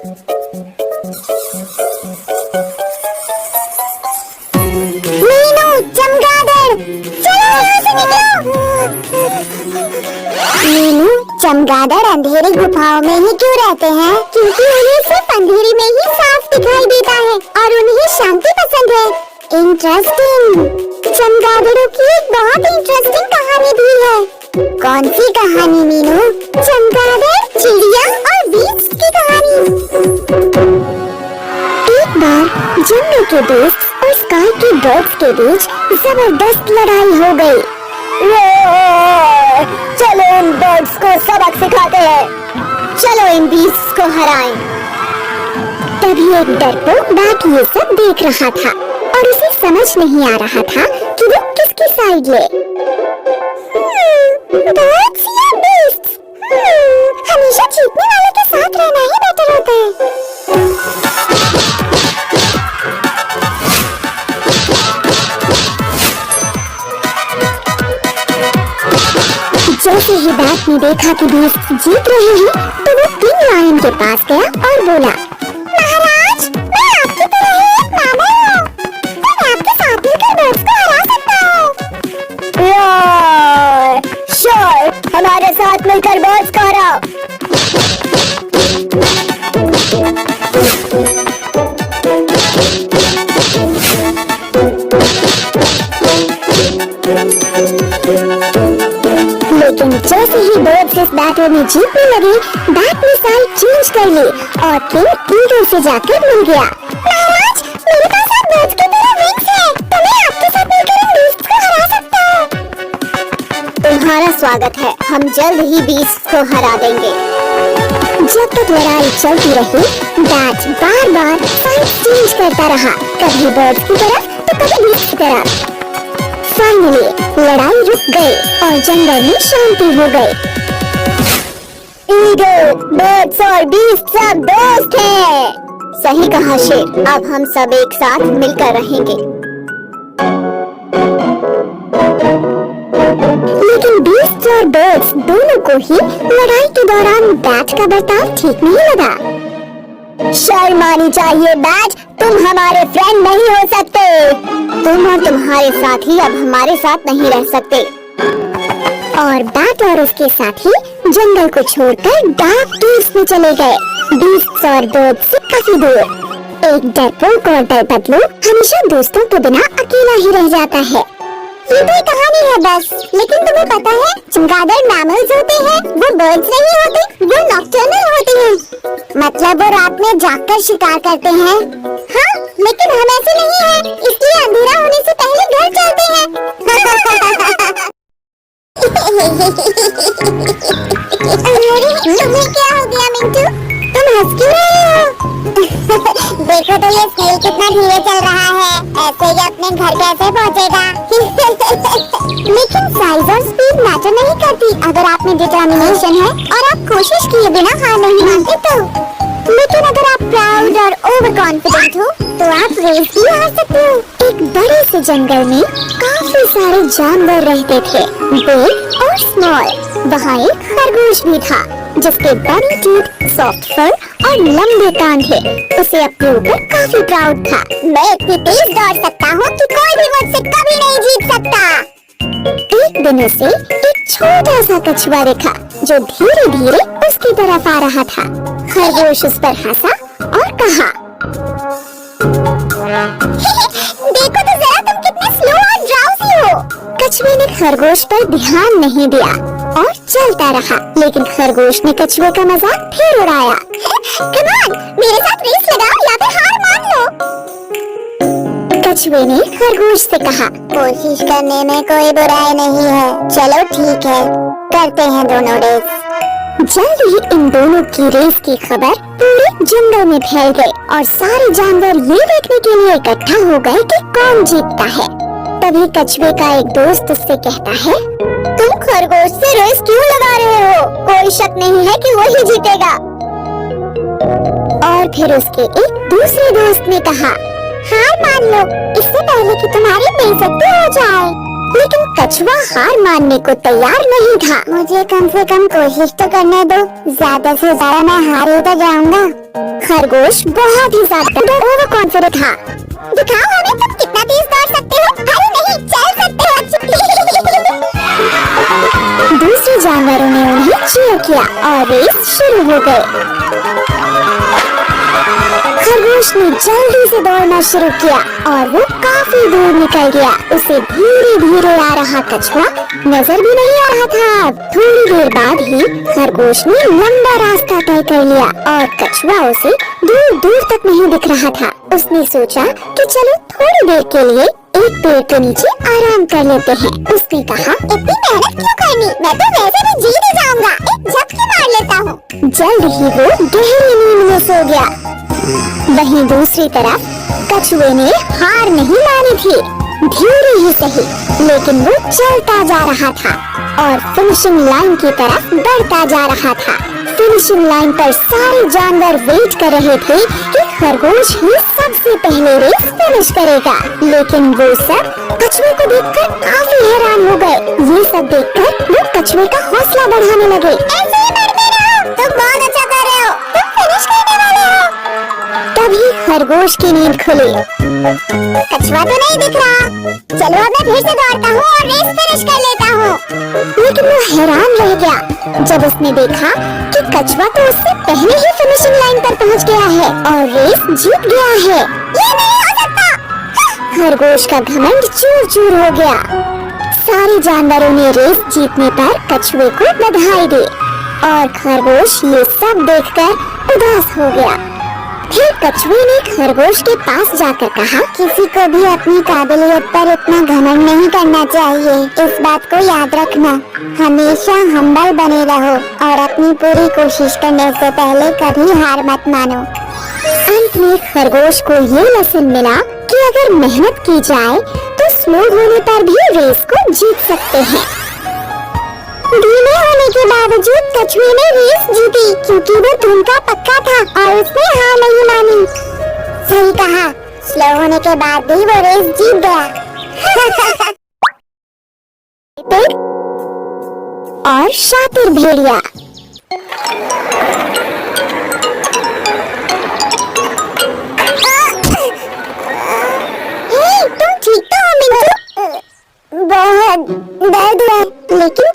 मीनू, चमगादड़, चलो यहाँ से निकलो। मीनू, चमगादड़ अंधेरी गुफाओं में ही क्यों रहते हैं? क्योंकि उन्हें सिर्फ अंधेरी में ही साफ दिखाई देता है और उन्हें शांति पसंद है। इंटरेस्टिंग। चमगादड़ों की एक बहुत इंटरेस्टिंग कहानी भी है। कौन सी कहानी मीनू? चमगादड़, चिड़िया और बीस्ट की कहानी। एक बार जंगल के दोस्त और स्काई के बर्ड्स के बीच जबरदस्त लड़ाई हो गई। चलो इन बर्ड्स को सबक सिखाते हैं, चलो इन बीस्ट्स को हराएं। तभी एक डरपोक बैट ये सब देख रहा था और उसे समझ नहीं आ रहा था कि वो किसकी साइड ले। बर्ड्स या बीस्ट्स? हमेशा जीतने वाले के साथ रहना ही बेटर होता है। जैसे ही बैट ने देखा कि बीस्ट जीत रहे हैं, तो वो किंग लायन के पास गया और बोला, महाराज, मैं आपकी तरह ही एक मामूल हूँ, तो मैं आपके साथ मिलकर बर्ड्स को हरा सकता हूँ। श्योर, हमारे साथ मिलकर बर्ड्स को हराओ। लेकिन जैसे ही बर्ड्स इस बैटल में जीतने लगे, बैट ने साइड चेंज कर ली और किंग ईगल से जाकर मिल गया। महाराज, मेरे पास आप बर्ड्स की तरह विंग्स हैं, तो मैं आपके साथ मिलकर इन बीस्ट्स को हरा सकता हूँ। तुम्हारा स्वागत है, हम जल्द ही बीस्ट्स को हरा देंगे। जब तक लड़ाई चलती रही, बैट बार बार साइड चेंज करता रहा, कभी बर्ड्स की तरफ तो कभी बीस्ट्स की तरफ। फाइनली लड़ाई रुक गई और जंगल में शांति हो गई। ईगल, बर्ड्स और बीस्ट सब दोस्त हैं। सही कहा शेर, अब हम सब एक साथ मिलकर रहेंगे। लेकिन बीस्ट और बर्ड्स दोनों को ही लड़ाई के दौरान बैट का बर्ताव ठीक नहीं लगा। शर्म आनी चाहिए बैट, तुम हमारे फ्रेंड नहीं हो सकते। तुम और तुम्हारे साथी अब हमारे साथ नहीं रह सकते। और बैट और उसके साथी जंगल को छोड़कर डार्क केव्स में चले गए, बीस्ट्स और बर्ड्स से काफी दूर। एक डरपोक और डरबदलू हमेशा दोस्तों के बिना अकेला ही रह जाता है। ये तो एक कहानी है बस, लेकिन तुम्हें पता है चमगादड़ मैमल्स होते हैं, वो बर्ड्स नहीं होते, वो नॉकटर्नल होते हैं। मतलब वो रात में जागकर शिकार करते हैं। हाँ, लेकिन हम ऐसे नहीं हैं, इसलिए अंधेरा होने से पहले घर चलते हैं। तुम्हें क्या हो गया मिंटू? तुम हंस क्यों रहे हो? देखो तो ये स्नेल कितना धीरे चल रहा है, ऐसे ही अपने घर कैसे पहुँचेगा? लेकिन साइज और स्पीड मैटर नहीं करती अगर आप में डिटर्मिनेशन है और आप कोशिश किए बिना हार नहीं मानते तो। लेकिन अगर आप प्राउड और ओवर कॉन्फिडेंट हो तो आप रेस भी हार सकते हो। एक बड़े से जंगल में काफी सारे जानवर रहते थे, बिग और स्मॉल। वहाँ एक खरगोश भी था जिसके बड़ी टीथ, सॉफ्ट फर और लंबे कान थे। उसे अपने ऊपर काफी प्राउड था। मैं इतनी तेज दौड़ सकता हूँ कि कोई भी मुझसे कभी नहीं जीत सकता। एक दिन उसे एक छोटा सा कछुआ देखा जो धीरे धीरे उसकी तरफ आ रहा था। खरगोश उस पर हंसा और कहा, देखो तो जरा तुम कितने स्लो और ड्राउजी हो। कछुए ने खरगोश पर ध्यान नहीं दिया और चलता रहा, लेकिन खरगोश ने कछुए का मजाक फिर उड़ाया। कम ऑन, मेरे साथ रेस लगाओ या फिर हार मान लो। कछुए ने खरगोश से कहा, कोशिश करने में कोई बुराई नहीं है, चलो ठीक है, करते हैं दोनों रेस। जल्द ही इन दोनों की रेस की खबर पूरे जंगल में फैल गई और सारे जानवर ये देखने के लिए इकट्ठा हो गए कि कौन जीतता है। तभी कछुए का एक दोस्त उससे कहता है, तुम खरगोश से रेस क्यों लगा रहे हो? कोई शक नहीं है कि वही जीतेगा। और फिर उसके एक दूसरे दोस्त ने कहा, हार मान लो, इससे पहले कि तुम्हारी बेइज्जती हो जाए। लेकिन कछुआ हार मानने को तैयार नहीं था। मुझे कम से कम कोशिश तो करने दो, ज्यादा से ज्यादा मैं हार ही तो जाऊंगा। खरगोश बहुत ही ज्यादा ओवर कॉन्फिडेंट था। दिखाओ हमें तुम कितना तेज दौड़ सकते हो। अरे नहीं, चल सकते हो। दूसरे जानवरों ने उन्हें चीयर किया और रेस शुरू हो गई। खरगोश ने जल्दी से दौड़ना शुरू किया और वो काफी दूर निकल गया। उसे धीरे धीरे आ रहा कछुआ नजर भी नहीं आ रहा था। थोड़ी देर बाद ही खरगोश ने लंबा रास्ता तय कर लिया और कछुआ उसे दूर दूर तक नहीं दिख रहा था। उसने सोचा कि चलो थोड़ी देर के लिए एक पेड़ के नीचे आराम कर लेते हैं। उसने कहा, इतनी मेहनत क्यों करनी, मैं तो वैसे भी जी नहीं जाऊंगा, एक झपकी मार लेता हूँ। जल्द ही वो गहरी नींद में सो गया। वहीं दूसरी तरफ कछुए ने हार नहीं मानी थी। धीरे ही सही, लेकिन वो चलता जा रहा था और फिनिशिंग लाइन की तरफ बढ़ता जा रहा था। फिनिशिंग लाइन पर सारे जानवर वेट कर रहे थे कि खरगोश ही सबसे पहले रेस फिनिश करेगा। लेकिन वो सब कछुए को देखकर काफी हैरान हो गए। ये सब देखकर वो कछुए का हौसला बढ़ाने लगे। ऐसे ही बढ़ते रहो, तुम बहुत अच्छा कर रहे हो, तुम फिनिश करने वाले हो। तभी खरगोश की नींद खुली। कछुआ तो नहीं दिख रहा, चलो अब मैं फिर से दौड़ता हूँ और रेस फिनिश कर लेता हूँ। लेकिन वो हैरान रह गया जब उसने देखा कि कछुआ तो उससे पहले ही फिनिशिंग लाइन पर पहुँच गया है और रेस जीत गया है। ये नहीं हो सकता। खरगोश का घमंड चूर चूर हो गया। सारे जानवरों ने रेस जीतने पर कछुए को बधाई दी और खरगोश ये सब देखकर उदास हो गया। फिर कछुए ने खरगोश के पास जाकर कहा, किसी को भी अपनी काबिलियत पर इतना घमंड नहीं करना चाहिए। इस बात को याद रखना, हमेशा हम्बल बने रहो और अपनी पूरी कोशिश करने से पहले कभी हार मत मानो। अंत में खरगोश को ये लेसन मिला कि अगर मेहनत की जाए तो स्लो होने पर भी रेस को जीत सकते हैं। धीमे होने के बावजूद कछुए ने रेस जीती क्योंकि वो धुन का पक्का था और उसने हार नहीं मानी। सही कहा, स्लो होने के बाद भी वो रेस जीत गया। और शातिर भेड़िया। तुम ठीक तो हो मिंटू? बहुत दर्द है, लेकिन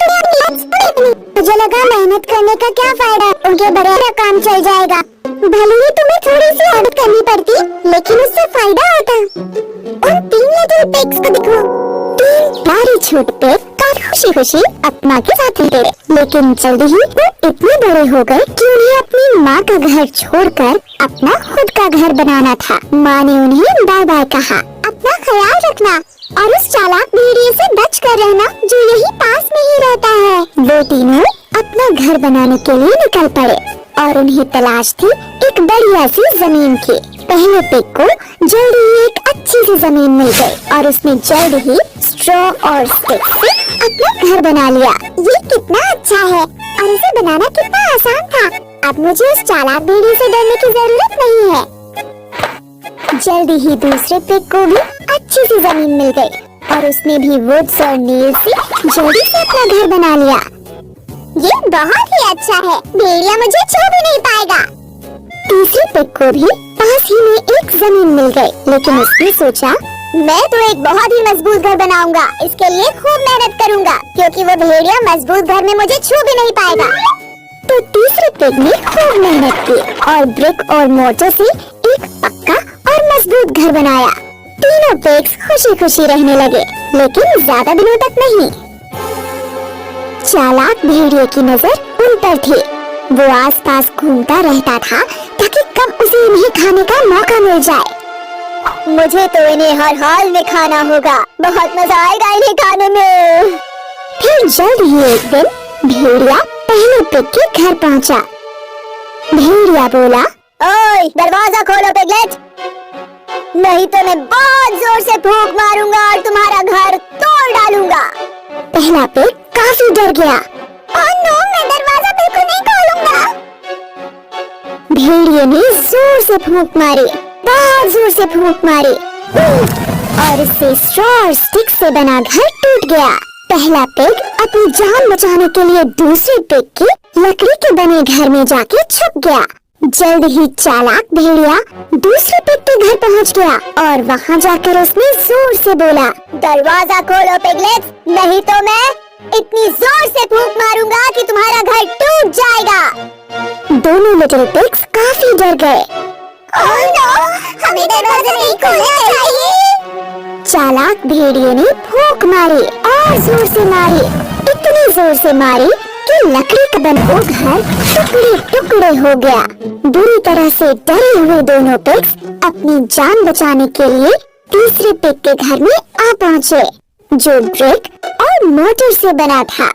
मुझे लगा मेहनत करने का क्या फायदा, उनके बगैर काम चल जाएगा। भले ही तुम्हें थोड़ी सी आदत करनी पड़ती, लेकिन उससे फायदा होता। उन 3 लिटिल पिग्स को देखो। 3 प्यारे छोटे पिग काफी खुशी खुशी अपना के साथ थे, लेकिन जल्दी ही वो इतने बड़े हो गए कि उन्हें अपनी माँ का घर छोड़कर अपना खुद का घर बनाना था। माँ ने उन्हें बाय बाय कहा। अपना ख्याल रखना और उस चालाक भेड़िए से बच कर रहना जो यही पास में ही रहता है। वो तीनों अपना घर बनाने के लिए निकल पड़े और उन्हें तलाश थी एक बढ़िया सी जमीन की। पहले पिग को जल्द ही एक अच्छी सी जमीन मिल गई और उसने जल्द ही स्ट्रॉ और स्टिक से अपना घर बना लिया। ये कितना अच्छा है और इसे बनाना कितना आसान था। अब मुझे उस चालाक भेड़िए से डरने की जरूरत नहीं है। जल्दी ही दूसरे पिग को भी अच्छी सी जमीन मिल गई और उसने भी वुड्स और नील से जल्दी से अपना घर बना लिया। ये बहुत ही अच्छा है, भेड़िया मुझे छू भी नहीं पाएगा। तीसरे पिग को भी पास ही में एक जमीन मिल गई, लेकिन उसने सोचा, मैं तो एक बहुत ही मजबूत घर बनाऊंगा। इसके लिए खूब मेहनत करूंगा क्योंकि वो भेड़िया मजबूत घर में मुझे छू भी नहीं पाएगा। तो तीसरे पिग ने खूब मेहनत की और ब्रिक और मोर्टार से एक पक्का और मजबूत घर बनाया। तीनों पिग्स खुशी खुशी रहने लगे, लेकिन ज्यादा दिनों तक नहीं। चालाक भेड़िए की नजर उन पर थी। वो आसपास घूमता रहता था ताकि कब उसे इन्हें खाने का मौका मिल जाए। मुझे तो इन्हें हर हाल में खाना होगा, बहुत मजा आएगा इन्हें खाने में। फिर जल्द ही एक दिन भेड़िया पहले पिग के घर पहुंचा। भेड़िया बोला, ओए दरवाजा खोलो पिगलेट, नहीं तो मैं बहुत जोर से फूंक मारूंगा और तुम्हारा घर तोड़ डालूंगा। पहला पिग काफी डर गया। ओह नो, मैं दरवाजा बिल्कुल नहीं खोलूंगा। भेड़िए ने जोर से फूंक मारी, बहुत जोर से फूंक मारी और इससे स्ट्रॉ और स्टिक से बना घर टूट गया। पहला पिग अपनी जान बचाने के लिए दूसरे पिग के लकड़ी के बने घर में जाके छुप गया। जल्द ही चालाक भेड़िया दूसरे पिग के घर पहुंच गया और वहां जाकर उसने जोर से बोला, दरवाजा खोलो पिगलेट्स, नहीं तो मैं इतनी जोर से फूंक मारूंगा कि तुम्हारा घर टूट जाएगा। दोनों लिटिल पिग्स काफी डर गए। ओह नो, हमें दरवाजा नहीं खोलना चाहिए। चालाक भेड़िए ने फूंक मारी और जोर से मारी, इतनी जोर से मारी कि लकड़ी का बना वो घर टुकड़े टुकड़े हो गया। बुरी तरह से डरे हुए दोनों पिग्स अपनी जान बचाने के लिए तीसरे पिग के घर में आ पहुँचे, जो ब्रिक और मोटर से बना था।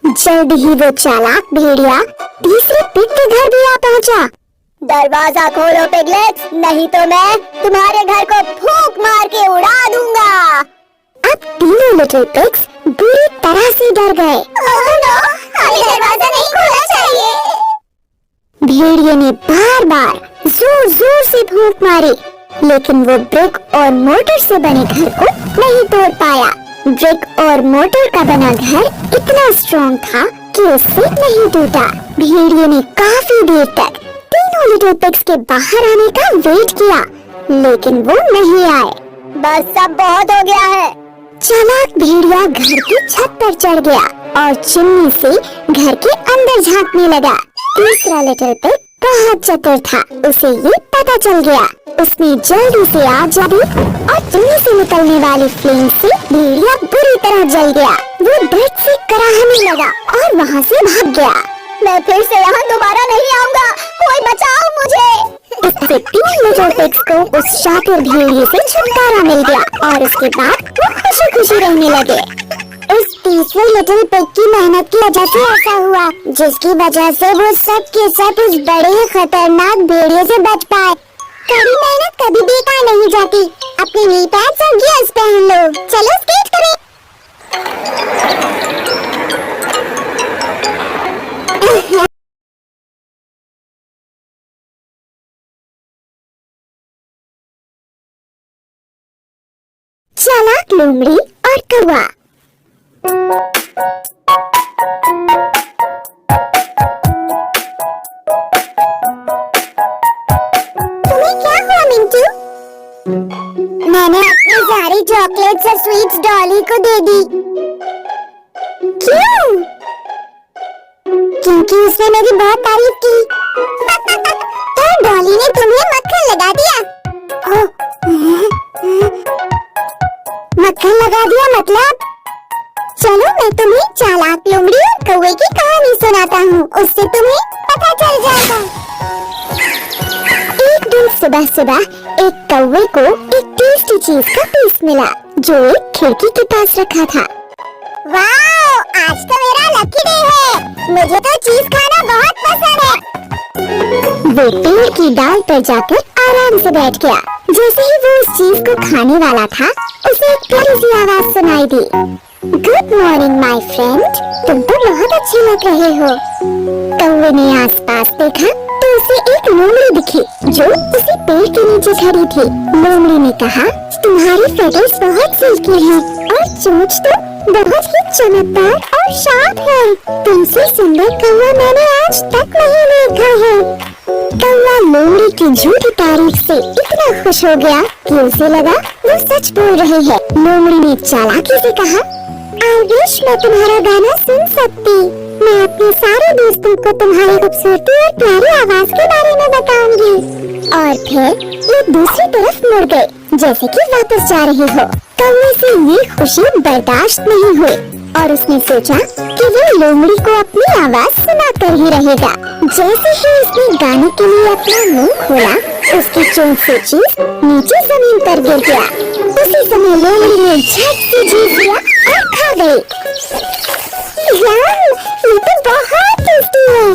जल्द ही वो चालाक भेड़िया तीसरे पिग के घर भी आ पहुँचा। दरवाजा खोलो पिगलेट्स, नहीं तो मैं तुम्हारे घर को फूंक मार के उड़ा दूंगा। अब तीनों लिटिल पिग्स बुरी तरह से डर गए। ओह नो, हमें दरवाजा नहीं खोलना चाहिए। भेड़िए ने बार बार जोर जोर से फूंक मारी, लेकिन वो ब्रिक और मोटर से बने घर को नहीं तोड़ पाया। ब्रिक और मोटर का बना घर इतना स्ट्रॉन्ग था कि उससे नहीं टूटा। भेड़िए ने काफी देर तक तीनों लिटिल पिग्स के बाहर आने का वेट किया, लेकिन वो नहीं आए। बस सब बहुत हो गया है। चालाक भेड़िया घर की छत पर चढ़ गया और चिमनी से घर के अंदर झांकने लगा। तीसरा लिटिल पिग बहुत चतुर था, उसे ये पता चल गया। उसने जल्दी से आग जलाई और चिमनी से निकलने वाली फ्लेम से भेड़िया बुरी तरह जल गया। वो दर्द से कराहने लगा और वहाँ से भाग गया। मैं फिर से यहाँ दोबारा नहीं आऊँगा, कोई बचाओ मुझे। इससे तीन लिटिल पिग्स को उस शातिर भेड़िए से छुटकारा मिल गया और उसके बाद वो खुशी खुशी रहने लगे। इस तीसरे लिटिल पिग की मेहनत की वजह से ऐसा हुआ, जिसकी वजह से वो सब के सब उस बड़े खतरनाक भेड़िए से बच पाए। कड़ी मेहनत कभी बेकार नहीं जाती। अपने नी पैड्स और गियर्स पहन लो, चलो स्केट करें। चालाक लोमड़ी और कौवा। तुम्हें क्या हुआ मिंटू? मैंने अपनी सारी चॉकलेट्स और स्वीट्स डॉली को दे दी। क्यों? क्योंकि उसने मेरी बहुत तारीफ की। तो डॉली ने तुम्हें मक्खन लगा दिया। मक्खन लगा दिया मतलब? चलो मैं तुम्हें चालाक लोमड़ी और कौवे की कहानी सुनाता हूँ, उससे तुम्हें पता चल जाएगा। एक दिन सुबह सुबह एक कौवे को एक टेस्टी चीज का पीस मिला, जो एक खिड़की के पास रखा था। वाओ, आज तो मेरा लकी डे है, मुझे तो चीज खाना बहुत पसंद है। वो पेड़ की डाल पर जाकर आराम से बैठ गया। जैसे ही वो उस चीज को खाने वाला था, उसे एक प्यारी सी आवाज सुनाई दी। गुड मॉर्निंग माय फ्रेंड, तुम तो बहुत अच्छे लग रहे हो। कौवे ने आसपास देखा तो उसे एक लोमड़ी दिखी, जो उसी पेड़ के नीचे खड़ी थी। लोमड़ी ने कहा, तुम्हारी फेदर्स बहुत सिल्की हैं और चोंच तो बहुत ही चमकदार और शार्प है। तुमसे सुंदर कौवा मैंने आज तक नहीं देखा है। कौवा लोमड़ी की झूठी तारीफ से इतना खुश हो गया कि उसे लगा वो सच बोल रही है। लोमड़ी ने चालाकी से कहा, आई विश मैं तुम्हारा गाना सुन सकती। मैं अपने सारे दोस्तों को तुम्हारी खूबसूरती और प्यारी आवाज के बारे में बताऊंगी। और फिर ये दूसरी तरफ मुड़ गई, जैसे कि वापस जा रही हो। कौवे से ये खुशी बर्दाश्त नहीं हुई और उसने सोचा कि वो लोमड़ी को अपनी आवाज सुनाकर ही रहेगा। जैसे ही उसने गाने के लिए अपना मुंह खोला, उसकी चोंच से चीज नीचे जमीन पर गिर गया। उसी समय लोमड़ी ने झट से चीज लिया और खा गई। यार, ये तो बहुत टेस्टी है।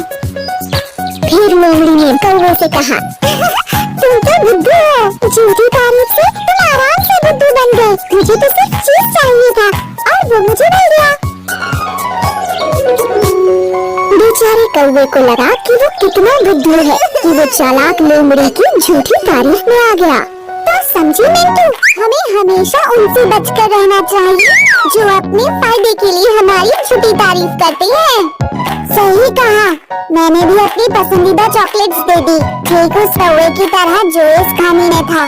फिर लोमड़ी ने कौवे से कहा, तुम तो बुद्धू हो, झूठी तारीफ से तुम आराम से बुद्धू बन गए। मुझे तो सिर्फ चीज चाहिए था और वो मुझे मिल गया। बेचारे कौवे को लगा कि वो कितना बुद्धू है कि वो चालाक लोमड़ी की झूठी तारीफ में आ गया। तो समझी मिंटू, हमें हमेशा उनसे बचकर रहना चाहिए जो अपने फायदे के लिए हमारी झूठी तारीफ करते हैं। सही कहा, मैंने भी अपनी पसंदीदा चॉकलेट्स दे दी, ठीक उस कौवे की तरह जो इस कहानी में था।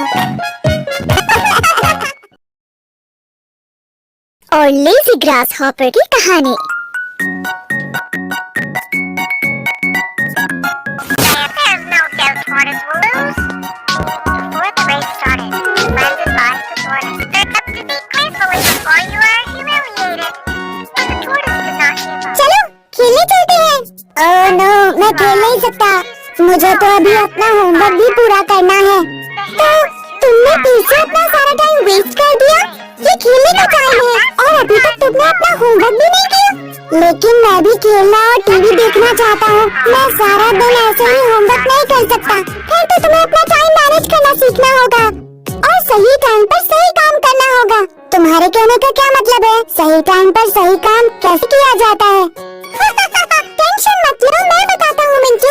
और लेज़ी ग्रासहॉपर की कहानी। चलो खेलने चलते हैं। ओह नो, मैं खेल नहीं सकता, मुझे तो अभी अपना होमवर्क भी पूरा करना है। तो तुमने पीछे अपना सारा टाइम वेस्ट कर दिया? ये खेलने का टाइम है और अभी तक तुमने अपना होमवर्क भी नहीं किया। लेकिन मैं भी खेलना और टीवी देखना चाहता हूँ, मैं सारा दिन ऐसे ही होमवर्क नहीं कर सकता। फिर तो तुम्हें अपना टाइम मैनेज करना सीखना होगा और सही टाइम पर सही काम करना होगा। तुम्हारे कहने का क्या मतलब है? सही टाइम पर सही काम कैसे किया जाता है? टेंशन मत लो, मैं बताता हूँ मिंटू।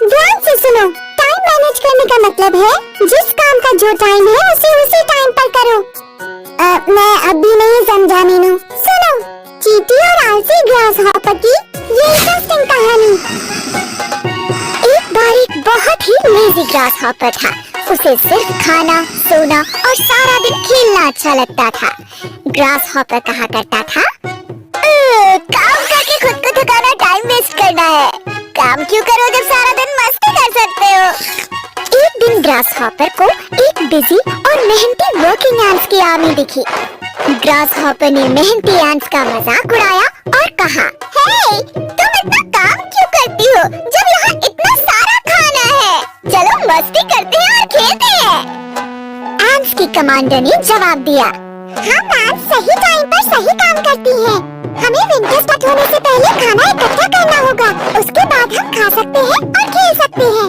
ध्यान से सुनो, टाइम मैनेज करने का मतलब है जिस काम का जो टाइम है उसे उसी टाइम पर करो। मैं अभी नहीं समझा मीनू। सुनो, चींटी और आलसी ग्रासहॉपर की ये इंटरेस्टिंग कहानी। एक बार एक बहुत ही लेज़ी ग्रासहॉपर था। उसे सिर्फ खाना, सोना और सारा दिन खेलना अच्छा लगता था। ग्रासहॉपर कहा करता था, काम करके खुद को थकाना टाइम वेस्ट करना है। काम क्यों करो जब सारा दिन मस्ती कर सकते हो। एक दिन ग्रासहॉपर को एक बिजी और मेहनती वर्किंग एंट्स की आर्मी दिखी। ग्रासहॉपर ने मेहनती एंट्स का मजाक उड़ाया और कहा, हे, तुम इतना काम क्यों करती हो जब यहाँ इतना सारा खाना है? चलो मस्ती करते हैं और खेलते हैं। एंट्स की कमांडर ने जवाब दिया, हम एंट्स सही टाइम पर सही काम करती हैं। हमें विंटर स्टार्ट होने से पहले खाना इकट्ठा करना होगा, उसके बाद हम खा सकते हैं और खेल सकते हैं।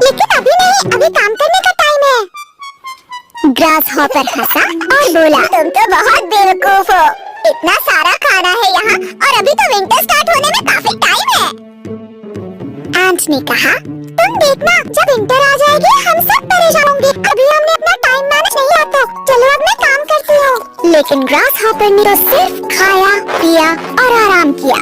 लेकिन अभी नहीं, अभी काम करने का टाइम है। ग्रासहॉपर हंसा और बोला, तुम तो बहुत बेवकूफ हो। इतना सारा खाना है यहाँ और अभी तो विंटर स्टार्ट होने में काफी टाइम है। एंट ने कहा, तुम देखना, जब विंटर आ जाएगी हम सब परेशान होंगे। अभी हमने अपना टाइम मैनेज नहीं आता। चलो अब मैं काम करती हूँ। लेकिन ग्रासहॉपर ने तो सिर्फ खाया, पिया और आराम किया।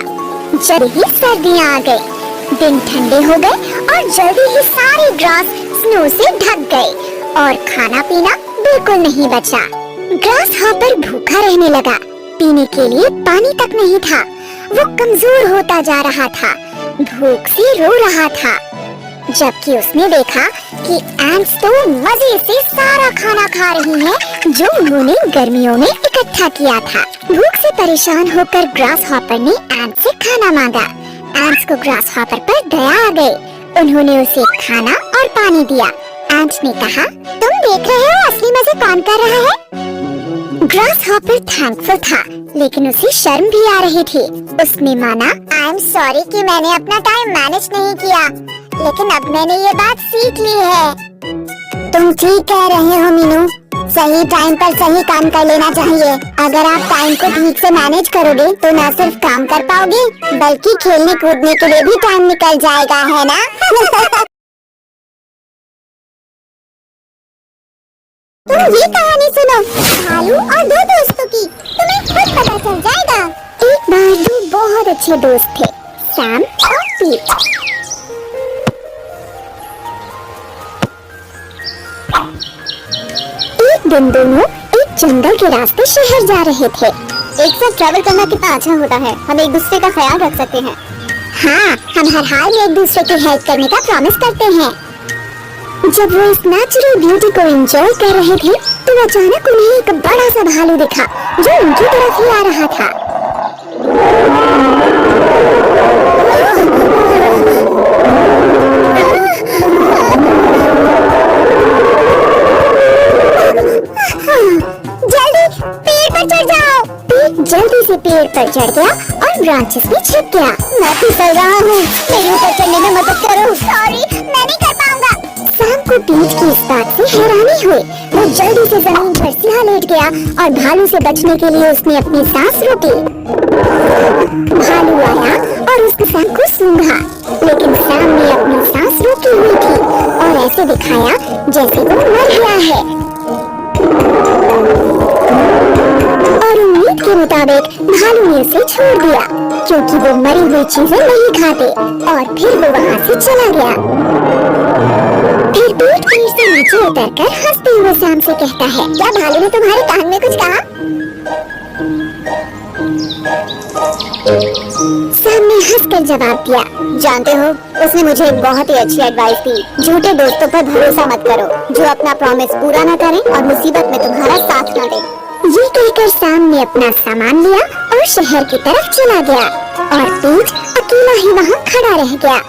जल्दी ही सर्दियाँ आ गई, दिन ठंडे हो गए और जल्दी ही सारे ग्रास स्नो से ढक गए और खाना पीना बिल्कुल नहीं बचा। ग्रासहॉपर भूखा रहने लगा, पीने के लिए पानी तक नहीं था। वो कमजोर होता जा रहा था, भूख से रो रहा था। जबकि उसने देखा कि एंट्स तो मजे से सारा खाना खा रही हैं जो उन्होंने गर्मियों में इकट्ठा किया था। भूख से परेशान होकर ग्रासहॉपर ने एंट्स से खाना मांगा। एंट्स को ग्रासहॉपर पर दया आ गई। उन्होंने उसे खाना और पानी दिया। एंट्स ने कहा, तुम देख रहे हो असली मजे कौन कर रहा है? ग्रासहॉपर थैंकफुल था, लेकिन उसे शर्म भी आ रही थी। उसने माना, आई एम सॉरी कि मैंने अपना टाइम मैनेज नहीं किया, लेकिन अब मैंने ये बात सीख ली है। तुम ठीक कह रहे हो मीनू, सही टाइम पर सही काम कर लेना चाहिए। अगर आप टाइम को ठीक से मैनेज करोगे तो न सिर्फ काम कर पाओगे बल्कि खेलने कूदने के लिए भी टाइम निकल जाएगा, है ना? तुम ये कहानी सुनो, भालू और दो दोस्तों की, तुम्हें खुद पता चल जाएगा। एक बार दो बहुत अच्छे दोस्त थे, सैम और पीट। एक दिन दोनों एक जंगल के रास्ते शहर जा रहे थे। एक साथ ट्रैवल करना कितना अच्छा होता है, हम एक दूसरे का ख्याल रख सकते हैं। हाँ, हम हर हाल में एक दूसरे की हेल्प करने का प्रॉमिस करते हैं। जब वो इस नेचुरल ब्यूटी को एंजॉय कर रहे थे तो अचानक उन्हें एक बड़ा सा भालू दिखा जो उनकी तरफ ही आ रहा था। जल्दी पेड़ पर चढ़ जाओ। पीट जल्दी से पेड़ पर चढ़ गया और ब्रांचेस में छिप गया। मैं फिसल रहा हूँ, मेरे ऊपर चढ़ने में मदद करो। सॉरी, मैं नहीं कर पाऊंगा। सैम को पीट की इस बात से हैरानी हुई। वो जल्दी से जमीन पर सीधा लेट गया और भालू से बचने के लिए उसने अपनी सांस रोकी। भालू आया और उसने सैम को सूंघा, लेकिन सैम ने अपनी सांस रोकी हुई थी और ऐसे दिखाया जैसे वो मर गया है और उम्मीद के मुताबिक भालू ने उसे छोड़ दिया क्योंकि वो मरी हुई चीजें नहीं खाते और फिर वो वहाँ से चला गया। फिर पीठ पेड़ से नीचे उतरकर हंसते हुए सैम से कहता है, क्या भालू ने तुम्हारे कान में कुछ कहा? सैम ने हंसकर जवाब दिया, जानते हो उसने मुझे एक बहुत ही अच्छी एडवाइस दी। झूठे दोस्तों पर भरोसा मत करो जो अपना प्रॉमिस पूरा न करें और मुसीबत में तुम्हारा साथ न दे। ये कहकर सैम ने अपना सामान लिया और शहर की तरफ चला गया और पीठ अकेला ही वहाँ खड़ा रह गया।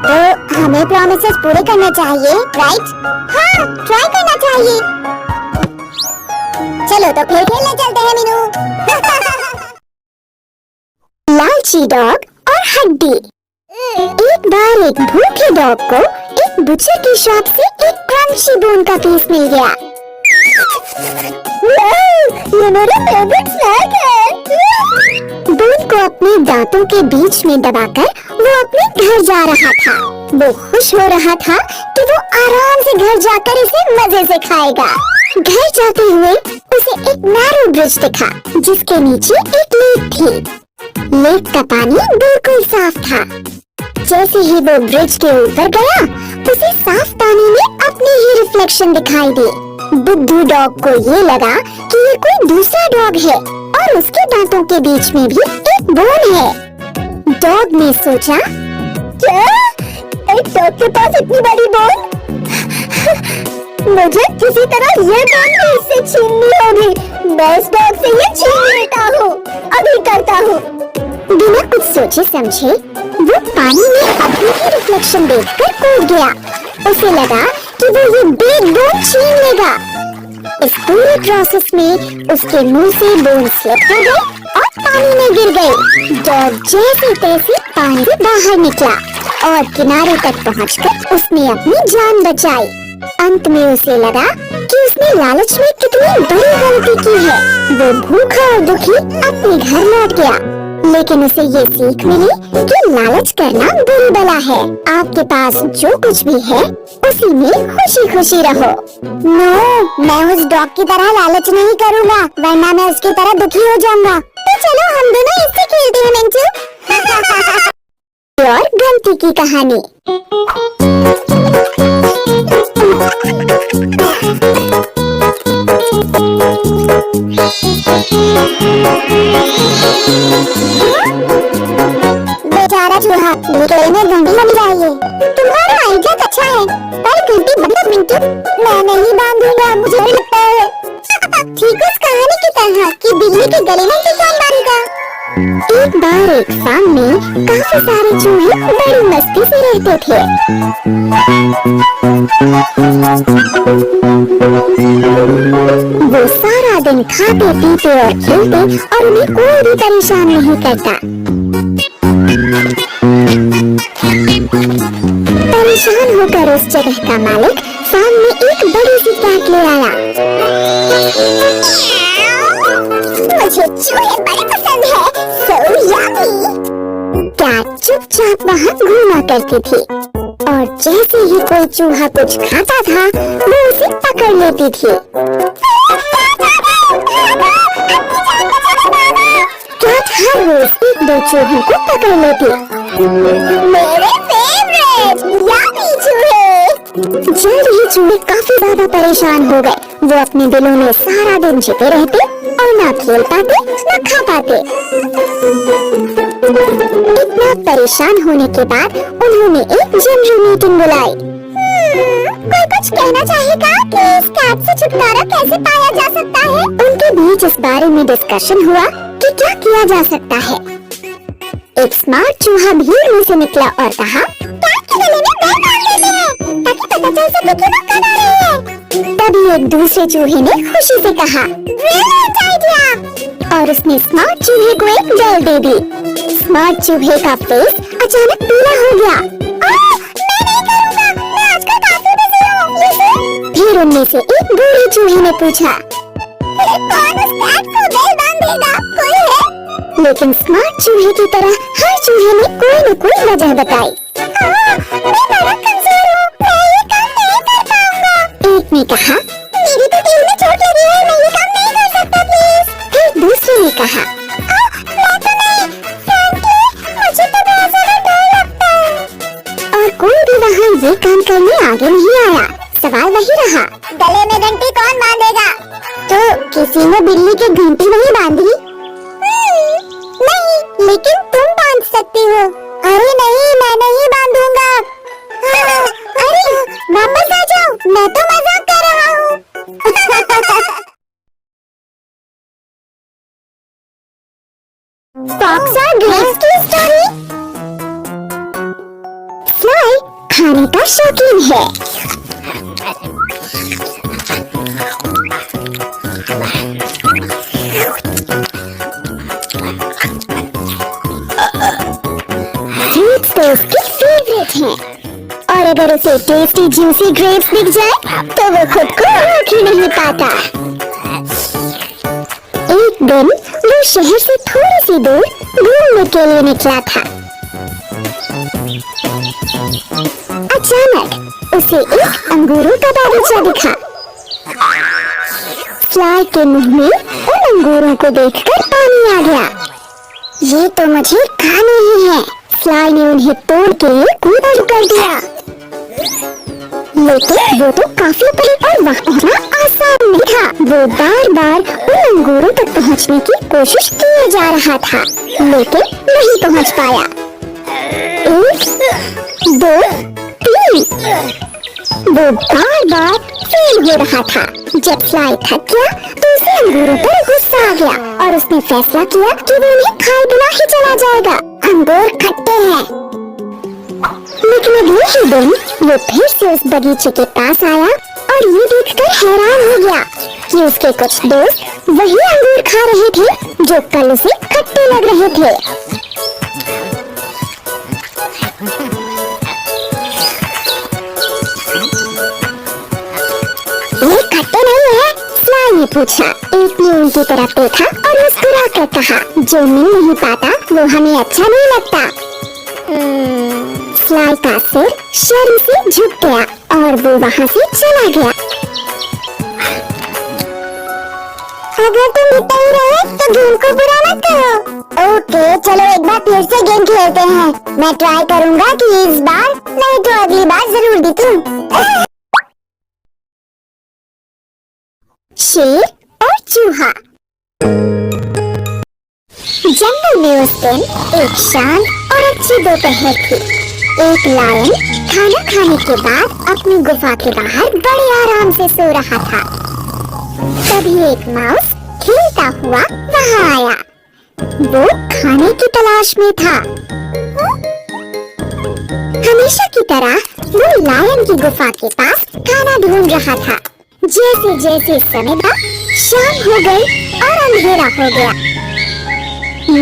तो हमें प्रॉमिसेस पूरे करना चाहिए, राइट? हाँ, ट्राई करना चाहिए। चलो तो फिर खेलने चलते हैं मीनू। लालची डॉग और हड्डी। एक बार एक भूखे डॉग को एक बुचर की शॉप से एक क्रंची बोन का पीस मिल गया। ये मेरा फेवरेट स्नैक है। बोन को अपने दांतों के बीच में दबाकर वो अपने घर जा रहा था। वो खुश हो रहा था कि वो आराम से घर जाकर इसे मजे से खाएगा। घर जाते हुए उसे एक नैरो ब्रिज दिखा जिसके नीचे एक लेक थी। लेक का पानी बिल्कुल साफ था। जैसे ही वो ब्रिज के ऊपर गया उसे साफ पानी में अपनी ही रिफ्लेक्शन दिखाई दी। बुद्धू डॉग को ये लगा कि ये कोई दूसरा डॉग है और उसके दांतों के बीच में भी एक बोन है। डॉग ने सोचा, क्या एक डॉग के पास इतनी बड़ी बोन? मुझे किसी तरह ये बोन भी इससे छीननी होगी। मैं इस डॉग से ये छीन लेता हूँ, अभी करता हूँ। बिना कुछ सोचे समझे वो पानी में अपनी ही रिफ्लेक्शन देखकर कूद गया। उसे लगा कि वो ये बिग बोन छीन लेगा। इस पूरे प्रोसेस में उसके मुंह से बोन स्लिप हो गई और पानी में गिर गई। डॉग जैसे तैसे पानी से बाहर निकला और किनारे तक पहुंचकर उसने अपनी जान बचाई। अंत में उसे लगा कि उसने लालच में कितनी बड़ी गलती की है। वो भूखा और दुखी अपने घर लौट गया। लेकिन उसे ये सीख मिली कि लालच करना बुरी बला है। आपके पास जो कुछ भी है उसी में खुशी खुशी रहो। नो, मैं उस डॉग की तरह लालच नहीं करूँगा, वरना मैं उसकी तरह दुखी हो जाऊंगा। तो चलो हम दोनों इससे खेलते हैं मिंटू। और घंटी की कहानी। बेचारा चूहा, गले में घंटी लग जाइए। तुम्हारा आइडिया अच्छा है, पर घंटी बंद मिंटू, मैं नहीं बांधूंगा, मुझे लगता है। ठीक उस कहानी की तरह कि बिल्ली के गले में कौन बांधेगा। एक बार एक फार्म में काफी सारे चूहे बड़ी मस्ती से रहते थे। वो सारा दिन खाते पीते और खेलते और उन्हें कोई भी परेशान नहीं करता। परेशान होकर उस जगह का मालिक फार्म में एक बड़ी सी कैट ले आया। मुझे चूहे बड़े पसंद है, so yummy। कैट चुपचाप वहाँ घूमा करती थी और जैसे ही कोई चूहा कुछ खाता था वो उसे पकड़ लेती थी। कैट हर रोज एक दो चूहों को पकड़ लेती। मेरे फेवरेट यम्मी चूहे। जल्द ही चूहे काफी ज्यादा परेशान हो गए। वो अपने दिलों में सारा दिन छिपे रहते और ना खेल पाते ना खा पाते। इतना परेशान होने के बाद उन्होंने एक जनरल मीटिंग बुलाई। कोई कुछ कहना चाहेगा कि इस कैट से छुटकारा कैसे पाया जा सकता है? उनके बीच इस बारे में डिस्कशन हुआ कि क्या किया जा सकता है। एक स्मार्ट चूहा भीड़ में से निकला और कहा, कैट के गले में बैग बांध देते हैं ताकि पता चल सके कि वो कब आ रही है। तभी एक दूसरे चूहे ने खुशी से कहा, ब्रिलियंट आइडिया, और उसने स्मार्ट चूहे को एक बेल दे दी। स्मार्ट चूहे का फेस अचानक पीला हो गया। मैं नहीं करूँगा, मैं आजकल काफी बिजी हूँ। फिर उनमें से एक बूढ़े चूहे ने पूछा, कौन उस कैट को बेल बांधेगा? कोई है? लेकिन स्मार्ट चूहे की तरह हर चूहे ने कोई न कोई वजह बताई। मैं बड़ा कमजोर हूँ, मैं ये काम नहीं कर पाऊंगा। एक ने कहा, मेरी ये काम करने आगे नहीं आया। सवाल वही रहा, गले में घंटी कौन बांधेगा? तो किसी ने बिल्ली की घंटी नहीं बांधी? नहीं, लेकिन तुम बांध सकती हो। अरे नहीं, मैं नहीं बांधूंगा। अरे वापस आ जाओ, मैं तो मजाक कर रहा हूँ। फॉक्स और ग्रेप्स की स्टोरी। फ्लाई खाने का शौकीन है। ग्रेप्स तो उसकी फेवरेट हैं, और अगर उसे टेस्टी जूसी ग्रेप्स दिख जाए तो वो खुद को रोक ही नहीं पाता। एक दिन वो शहर से थोड़ी सी दूर घूमने के लिए निकला था। अचानक उसे एक अंगूरों का बागीचा दिखा। फ्लाई के मुंह में उन अंगूरों को देखकर पानी आ गया। ये तो मुझे खाने ही हैं। फ्लाई ने उन्हें तोड़ के कूदा कर दिया, लेकिन वो तो काफी बड़ी और वहाँ पहुँचना आसान नहीं था। वो बार बार उन अंगूरों तक पहुँचने की कोशिश किए जा रहा था, लेकिन नहीं पहुँच पाया। 1, 2, 3 वो बार बार फेल हो रहा था। जब फ्लाई थक गया तो उसे अंगूरों पर गुस्सा आ गया और उसने फैसला किया कि वो उन्हें खाए बिना ही चला जाएगा। अंगूर खट्टे हैं। लेकिन अगले ही दिन वो फिर से उस बगीचे के पास आया और ये देखकर हैरान हो गया कि उसके कुछ दोस्त वही अंगूर खा रहे थे जो कल उसे खट्टे लग रहे थे। ये खट्टे नहीं है? फ्लाई ने पूछा। एक ने उनकी तरफ देखा और मुस्कुरा कर कहा, जो मिल नहीं पाता वो हमें अच्छा नहीं लगता। फ्लाई का सिर शर्म से झुक गया और वो वहाँ से चला गया। अगर तुम इतना ही रहे तो गेम को बुरा मत करो। ओके, चलो एक बार फिर से गेम खेलते हैं। मैं ट्राई करूँगा कि इस बार नहीं तो अगली बार जरूर जीतूं। शेर और चूहा। जंगल में उस दिन एक शांत और अच्छी दोपहर थी। एक लायन खाना खाने के बाद अपनी गुफा के बाहर बड़े आराम से सो रहा था। तभी एक माउस खेलता हुआ वहाँ आया। वो खाने की तलाश में था। हमेशा की तरह वो लायन की गुफा के पास खाना ढूंढ रहा था। जैसे जैसे समय बढ़ा, शाम हो गई और अंधेरा हो गया।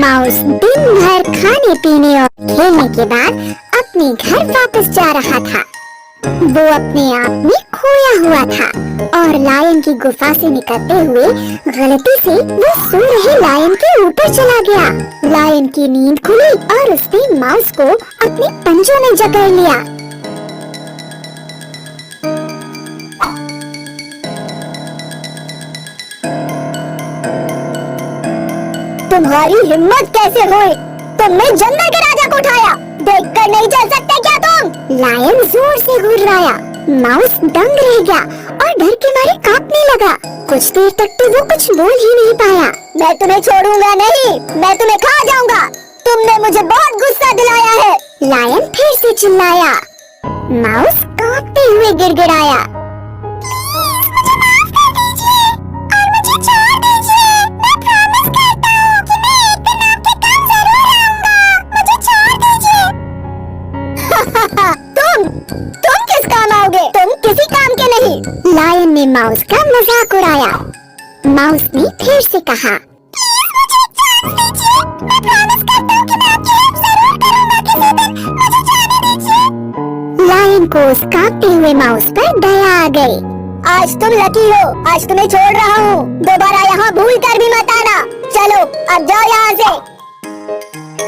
माउस दिन भर खाने पीने और खेलने के बाद अपने घर वापस जा रहा था। वो अपने आप में खोया हुआ था और लायन की गुफा से निकलते हुए गलती से वो सो रहे लायन के ऊपर चला गया। लायन की नींद खुली और उसने माउस को अपने पंजों में जकड़ लिया। तुम्हारी हिम्मत कैसे हुई? तुमने जंगल के राजा को उठाया, देखकर नहीं चल सकते क्या तुम? लायन जोर से गुर्राया। माउस दंग रह गया और डर के मारे कांपने लगा। कुछ देर तक तो वो कुछ बोल ही नहीं पाया। मैं तुम्हें छोड़ूंगा नहीं, मैं तुम्हें खा जाऊंगा। तुमने मुझे बहुत गुस्सा दिलाया है। लायन फिर से चिल्लाया। माउस कांपते हुए गिड़गिड़ाया। तुम किस काम आओगे? तुम किसी काम के नहीं। लायन ने माउस का मजाक उड़ाया। माउस ने फिर से कहा, मुझे चांस दीजिए, मैं प्रॉमिस करता हूँ कि मैं आपकी हेल्प जरूर करूँगा किसी दिन, मुझे जाने दीजिए। लायन को उस कांपते हुए माउस पर दया आ गई। आज तुम लकी हो, आज तुम्हें छोड़ रहा हूँ। दोबारा यहाँ भूल कर भी मत आना। चलो अब जाओ यहाँ से।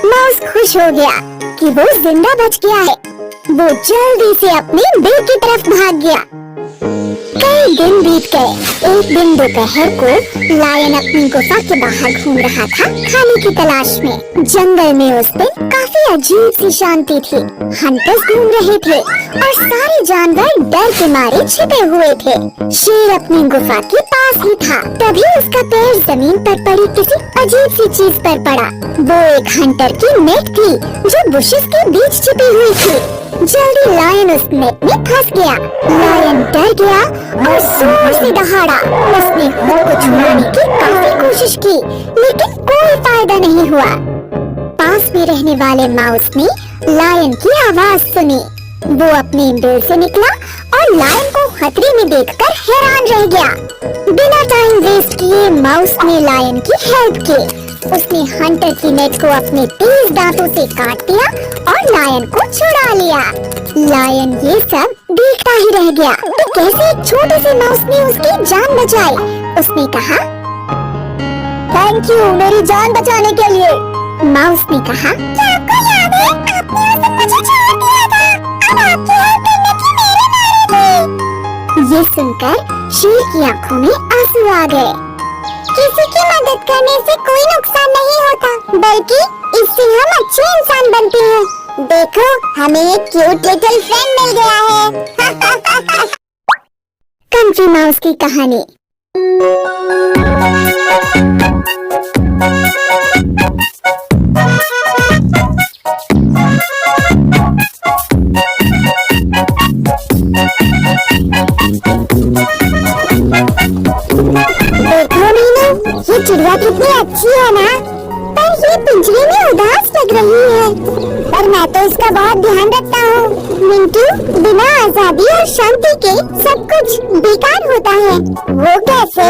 माउस खुश हो गया कि वो जिंदा बच गया है। वो जल्दी से अपने बिल की तरफ भाग गया। कई दिन बीत गए। एक दिन दोपहर को लायन अपनी गुफा के बाहर घूम रहा था खाने की तलाश में। जंगल में उस दिन काफी अजीब सी शांति थी। हंटर्स घूम रहे थे और सारे जानवर डर के मारे छिपे हुए थे। शेर अपनी गुफा के पास ही था। तभी उसका पैर जमीन पर पड़ी किसी अजीब सी चीज पर पड़ा। वो एक हंटर की नेट थी जो बुशेस के बीच छिपी हुई थी। जल्दी लायन उस नेट में फंस गया। लायन डर गया और जोर से दहाड़ा। उसने खुद को छुड़ाने की काफी कोशिश की, लेकिन कोई फायदा नहीं हुआ। पास में रहने वाले माउस ने लायन की आवाज सुनी। वो अपने बिल से निकला और लायन को खतरे में देखकर हैरान रह गया। बिना टाइम वेस्ट किए माउस ने लायन की हेल्प की। उसने हंटर की नेट को अपने तेज दांतों से काट दिया और लायन को छुड़ा लिया। लायन ये सब देखता ही रह गया कि कैसे एक छोटे से माउस ने उसकी जान बचाई। उसने कहा, थैंक यू मेरी जान बचाने के लिए। माउस ने कहा, क्या आपको याद है आपने उस दिन मुझे छोड़ दिया था? अब आपकी हेल्प करने की मेरे नारे थे। ये सुनकर शेर की आंखों में आंसू आ गए। किसी की मदद करने से कोई नुकसान नहीं होता, बल्कि इससे हम अच्छे इंसान बनते हैं। देखो हमें एक क्यूट लिटिल फ्रेंड मिल गया है। कंट्री माउस की कहानी। देखो मीनू, ये चिड़िया कितनी अच्छी है ना, पर ये पिंजरे में उदास लग रही है। पर मैं तो इसका बहुत ध्यान रखता हूँ। मिंटू, बिना आजादी और शांति के सब कुछ बेकार होता है। वो कैसे?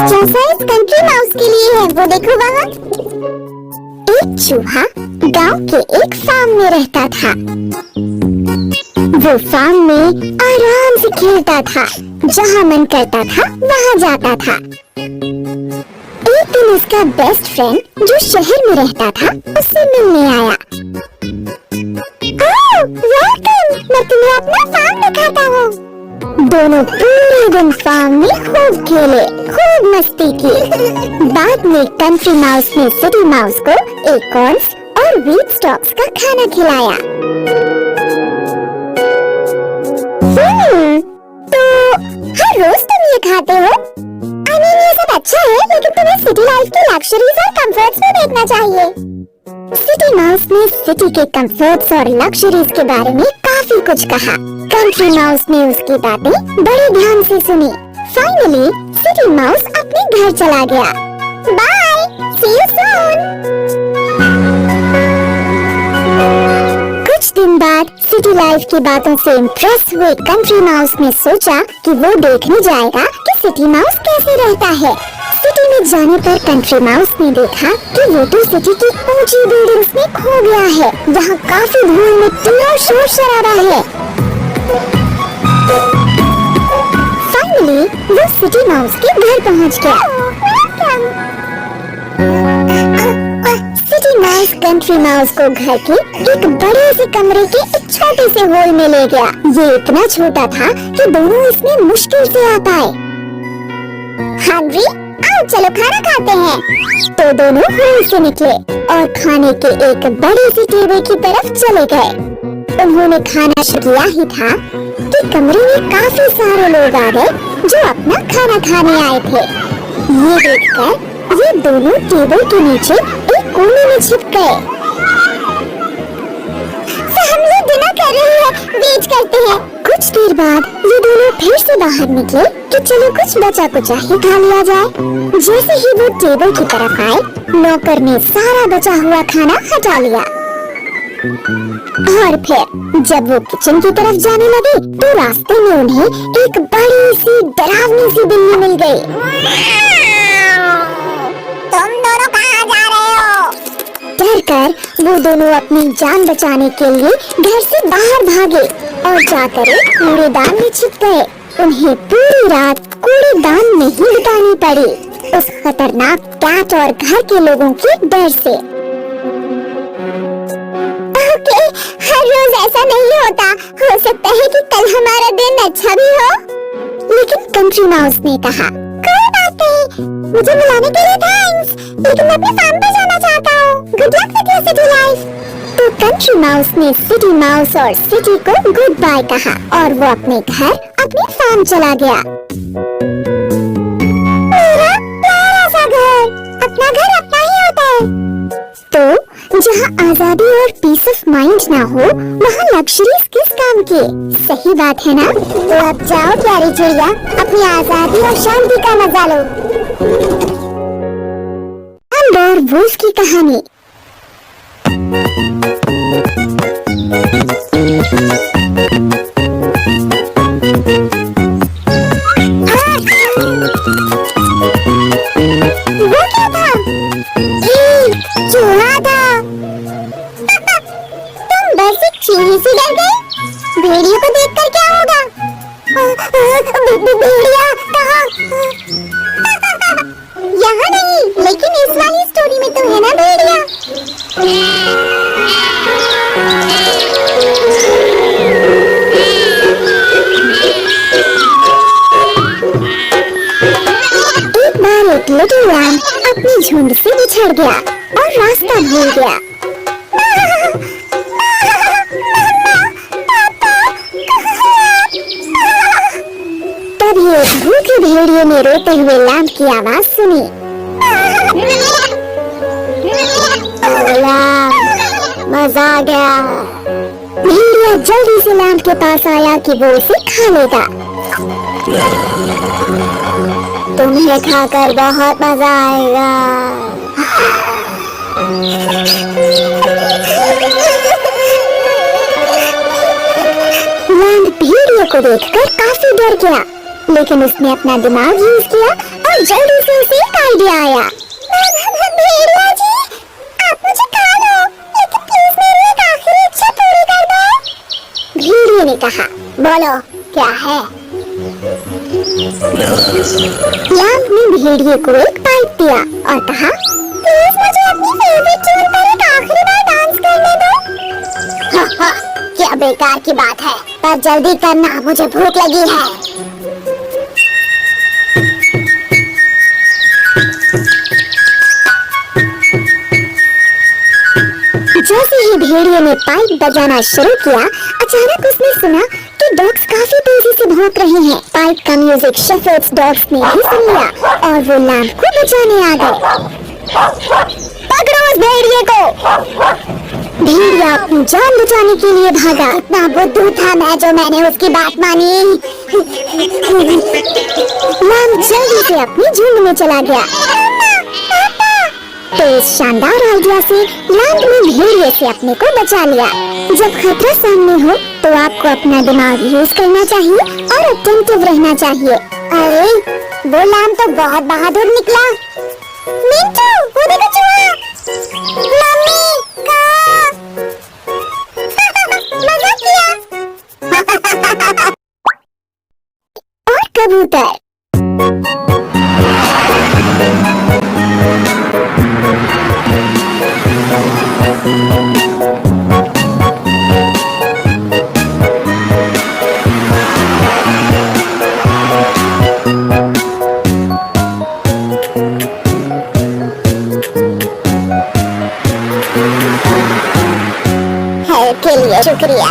जैसा इस कंट्री माउस के लिए है, वो देखो वहाँ। एक चूहा गांव के एक फार्म में रहता था। वो फार्म में आराम से खेलता था, जहाँ मन करता था वहाँ जाता था। एक दिन उसका बेस्ट फ्रेंड जो शहर में रहता था उससे मिलने आया। ओह, वेलकम, मैं तुम्हें अपना फार्म दिखाता हूँ। दोनों पूरे दिन फार्म में खूब खेले, खूब मस्ती की। बाद में कंट्री माउस ने सिटी माउस को एकॉर्न्स और व्हीट स्टॉक्स का खाना खिलाया। तो हर रोज तुम ये खाते हो? I mean, ये सब अच्छा है, लेकिन तुम्हें सिटी लाइफ की लग्जरीज और कंफर्ट्स भी देखना चाहिए। सिटी माउस ने सिटी के कंफर्ट्स और लग्जरीज के बारे में काफी कुछ कहा। कंट्री माउस ने उसकी बातें बड़े ध्यान से सुनी। फाइनली सिटी माउस अपने घर चला गया। Bye, see you soon. कुछ दिन बाद सिटी लाइफ की बातों से इम्प्रेस हुए कंट्री माउस ने सोचा कि वो देखने जाएगा कि सिटी माउस कैसे रहता है। सिटी में जाने पर कंट्री माउस ने देखा कि वो तो सिटी की ऊंची बिल्डिंग्स में खो गया है, जहाँ काफी धूल मिट्टी और शोर शराबा है। फाइनली वो सिटी माउस के घर पहुँच गया। सिटी माउस कंट्री माउस को घर के एक बड़े से कमरे के एक छोटे से हॉल में ले गया। ये इतना छोटा था कि दोनों इसमें मुश्किल से आ पाए। हंग्री, आओ चलो खाना खाते हैं। तो दोनों हॉल से निकले और खाने के एक बड़े से टेबल की तरफ चले गए। उन्होंने खाना शुरू किया ही था कि कमरे में काफी सारे लोग आ गए जो अपना खाना खाने आए थे। ये देखकर ये दोनों टेबल के नीचे एक कोने में छिप गए। हम लोग डिनर कर रहे हैं, वेट करते हैं। कुछ देर बाद ये दोनों फिर से बाहर निकले कि चलो कुछ बचा कुचा ही खा लिया जाए। जैसे ही वो टेबल की तरफ आए, नौकर ने सारा बचा हुआ खाना हटा लिया। और फिर जब वो किचन की तरफ जाने लगे तो रास्ते में उन्हें एक बड़ी सी डरावनी सी बिल्ली मिल गई। तुम दोनों कहाँ जा रहे हो? डर कर वो दोनों अपनी जान बचाने के लिए घर से बाहर भागे और जाकर एक कूड़ेदान में छिप गए। उन्हें पूरी रात कूड़ेदान में ही बितानी पड़ी, उस खतरनाक कैट और घर के लोगों के डर से। हर रोज ऐसा नहीं होता, हो सकता है कि कल हमारा दिन अच्छा भी हो। लेकिन कंट्री माउस ने कहा, कोई बात नहीं, मुझे बुलाने के लिए थैंक्स, लेकिन मैं अपने फार्म पर जाना चाहता हूँ। Good luck with your city life. तो कंट्री माउस ने सिटी माउस और सिटी को गुड बाय कहा और वो अपने घर अपनी फार्म चला गया। मेरा प्यारा सा घर, अपना घर अपना ही होता है। तो जहाँ आजादी और पीस ऑफ माइंड ना हो, वहाँ लग्जरीज किस काम की? सही बात है ना? तो अब जाओ प्यारी चिड़िया, अपनी आजादी और शांति का मजा लो। और वुल्फ की कहानी। वो क्या था? चूहा था। तुम बस एक चीनी से डर गए? भेड़िए को देखकर क्या होगा? भेड़िया कहाँ? यहाँ नहीं, लेकिन इस वाली स्टोरी में तो है ना भेड़िया। एक बार एक लिटिल लैम्ब अपने झुंड से बिछड़ गया और रास्ता भूल गया। तभी एक भूखे भेड़िए ने रोते हुए लैम्ब की आवाज सुनी। मजा आ गया। भेड़िया जल्दी से लैम्ब के पास आया कि वो उसे खा लेगा। तुम्हें खाकर बहुत मजा आएगा। लैम्ब भेड़िए को देखकर काफी डर गया, लेकिन उसने अपना दिमाग यूज किया और जल्दी से उसे एक आइडिया आया। भेड़िया जी, आप मुझे खा लो, लेकिन प्लीज मेरी एक आखिरी इच्छा पूरी कर दो। भेड़िए ने कहा, बोलो क्या है? लैम्ब ने भेड़िए को एक पाइप दिया और कहा, प्लीज मुझे अपनी फेवरेट ट्यून पर एक आखिरी बार डांस करने दो। क्या बेकार की बात है, पर जल्दी करना, मुझे भूख लगी है। जैसे ही भेड़िए ने पाइप बजाना शुरू किया, अचानक उसने सुना कि डॉग्स काफी तेजी से भौंक रहे हैं। पाइप का म्यूजिक शेफर्ड्स डॉग्स ने भी सुन लिया और वो लैम्ब को बचाने आ गए। पकड़ो उस भेड़िए को। भेड़िया अपनी जान बचाने के लिए भागा। इतना बुद्धू था मैं जो मैंने उसकी बात मानी। लैम्ब जल्दी से अपनी झुंड में चला गया। तो इस शानदार आइडिया से लैम्ब ने भेड़िए से अपने को बचा लिया। जब खतरा सामने हो तो आपको अपना दिमाग यूज करना चाहिए और अटेंटिव रहना चाहिए। अरे वो लैम्ब तो बहुत बहादुर निकला। मिंटू, वो देखो चूहा। मम्मी कहाँ? मजाक किया। और कबूतर। हेल्प के लिए शुक्रिया।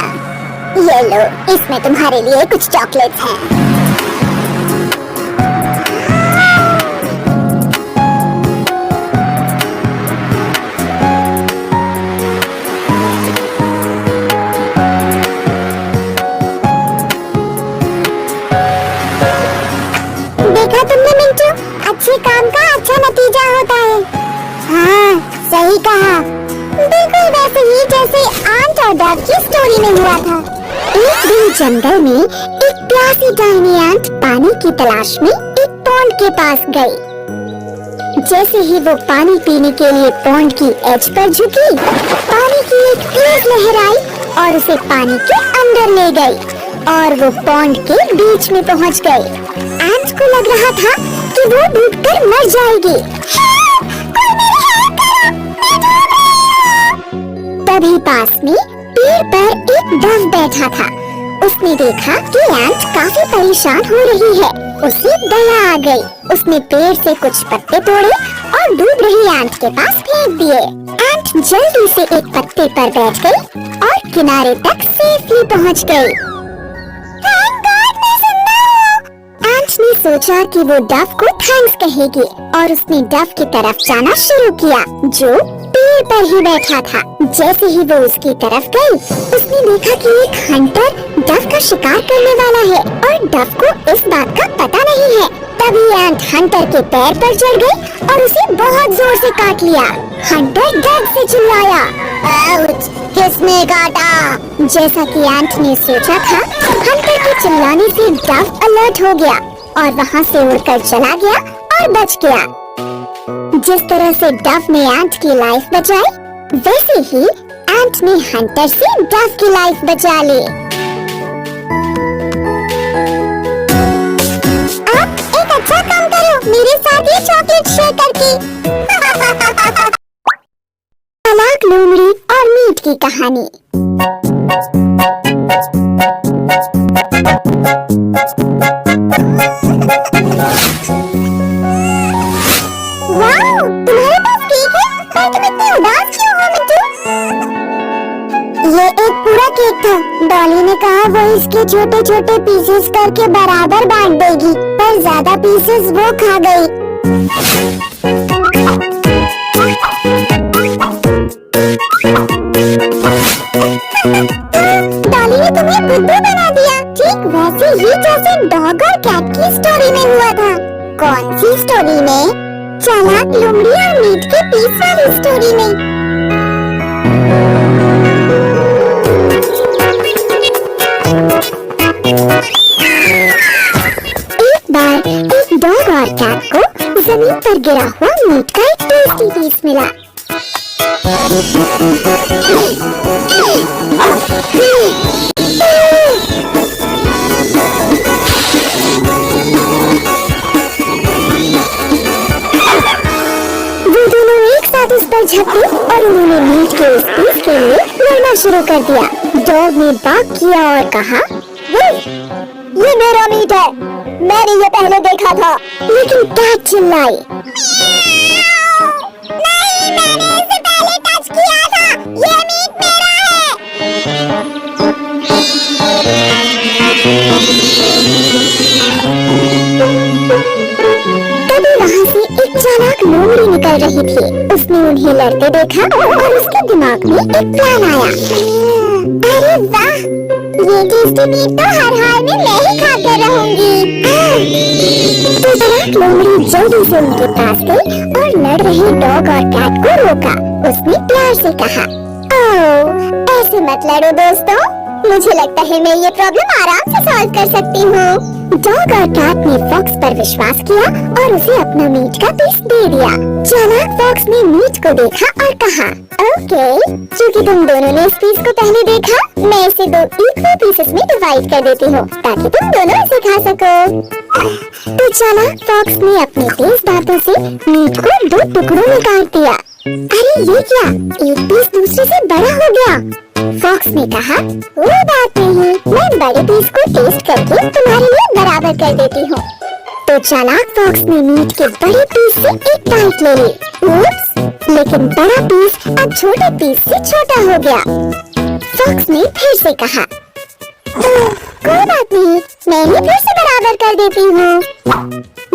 ये लो, इसमें तुम्हारे लिए कुछ चॉकलेट्स हैं। देखा तुमने मिंटू, अच्छे काम का अच्छा नतीजा होता है। हाँ, सही कहा। बिल्कुल वैसे ही जैसे आंट और डक की स्टोरी में हुआ था। एक दिन जंगल में एक प्यासी टाइनी आंट पानी की तलाश में एक पॉन्ड के पास गई। जैसे ही वो पानी पीने के लिए पॉन्ड की एज पर झुकी, पानी की एक तेज लहर आई और उसे पानी के अंदर ले गई और वो पॉन्ड के बीच में पहुंच गई। आंट को लग रहा था कि वो डूबकर मर जाएगी। कोई मेरी हेल्प करो, मैं डूब रही हूं। तभी पास में पेड़ पर डव बैठा था। उसने देखा कि एंट काफी परेशान हो रही है। उसे दया आ गई। उसने पेड़ से कुछ पत्ते तोड़े और डूब रही एंट के पास फेंक दिए। एंट जल्दी से एक पत्ते पर बैठ गई और किनारे तक सेफली पहुंच गई। थैंक गॉड मैं जिंदा हूँ। एंट ने सोचा कि वो डव को थैंक्स कहेगी और उसने डव की तरफ जाना शुरू किया जो पेड़ पर ही बैठा था। जैसे ही वो उसकी तरफ गई, उसने देखा कि एक हंटर डव का शिकार करने वाला है और डव को इस बात का पता नहीं है। तभी एंट हंटर के पैर पर चढ़ गई और उसे बहुत जोर से काट लिया। हंटर दर्द से चिल्लाया, आउच! किसने काटा? जैसा कि एंट ने सोचा था, हंटर के चिल्लाने से डव अलर्ट हो गया और वहाँ से उड़कर चला गया और बच गया। जिस तरह से डव ने एंट की लाइफ बचाई, वैसे ही एंट ने हंटर से डव की लाइफ बचा ली। आप एक अच्छा काम करो, मेरे साथ ये चॉकलेट शेयर करके। चालाक लोमड़ी और मीट की कहानी। वाओ, तुम्हारे पास केक है? पर तुम इतनी उदास क्यों हो मिट्टू? ये एक पूरा केक था। डॉली ने कहा वो इसके छोटे छोटे पीसेस करके बराबर बांट देगी, पर ज्यादा पीसेस वो खा गई। डॉली ने तुम्हें बुद्धू बना दिया, ठीक वैसे ही जैसे डॉग और कैट की स्टोरी में हुआ था। कौन सी स्टोरी में? चालाक लोमड़ी और मीट के पीस वाली स्टोरी में। एक बार एक डॉग और कैट को जमीन पर गिरा हुआ मीट का एक टेस्टी पीस मिला। उस पर झपटे और उन्होंने मीट के उस पीस के लिए लड़ना शुरू कर दिया। डॉग ने बाक किया और कहा, ये मेरा मीट है, मैंने ये पहले देखा था। लेकिन कैट चिल्लाई, नहीं, मैंने इसे पहले टच किया था, ये मीट मेरा है। तभी वहाँ से एक चालाक लोमड़ी निकल रही थी। उसने उन्हें लड़ते देखा और उसके दिमाग में एक प्लान आया। अरे वाह, ये टेस्टी मीट तो हर हाल में मैं ही खाते रहूंगी। तो चालाक लोमड़ी जल्दी से उनके पास गई और लड़ रहे डॉग और कैट को रोका। उसने प्यार से कहा, ओह, ऐसे मत लड़ो दोस्तों, मुझे लगता है मैं ये प्रॉब्लम आराम से सॉल्व कर सकती हूँ। डॉग और कैट ने फॉक्स पर विश्वास किया और उसे अपना मीट का पीस दे दिया। चालाक फॉक्स ने मीट को देखा और कहा, ओके, क्योंकि तुम दोनों ने इस पीस को पहले देखा, मैं इसे 2 इक्वल पीसेस में डिवाइड कर देती हूँ ताकि तुम दोनों इसे खा सको। तो चालाक फॉक्स ने अपने तेज दांतों से मीट को 2 टुकड़ों में काट दिया। अरे ये क्या, एक पीस दूसरे से बड़ा हो गया। फॉक्स ने कहा, कोई बात नहीं, मैं बड़े पीस को टेस्ट करके तुम्हारे लिए बराबर कर देती हूँ। तो चालाक फॉक्स ने मीट के बड़े पीस से एक बाइट ले ली। उप्स, लेकिन बड़ा पीस अब छोटे पीस से छोटा हो गया। फॉक्स ने फिर से कहा, कोई बात नहीं, मैं ही फिर से बराबर कर देती हूँ।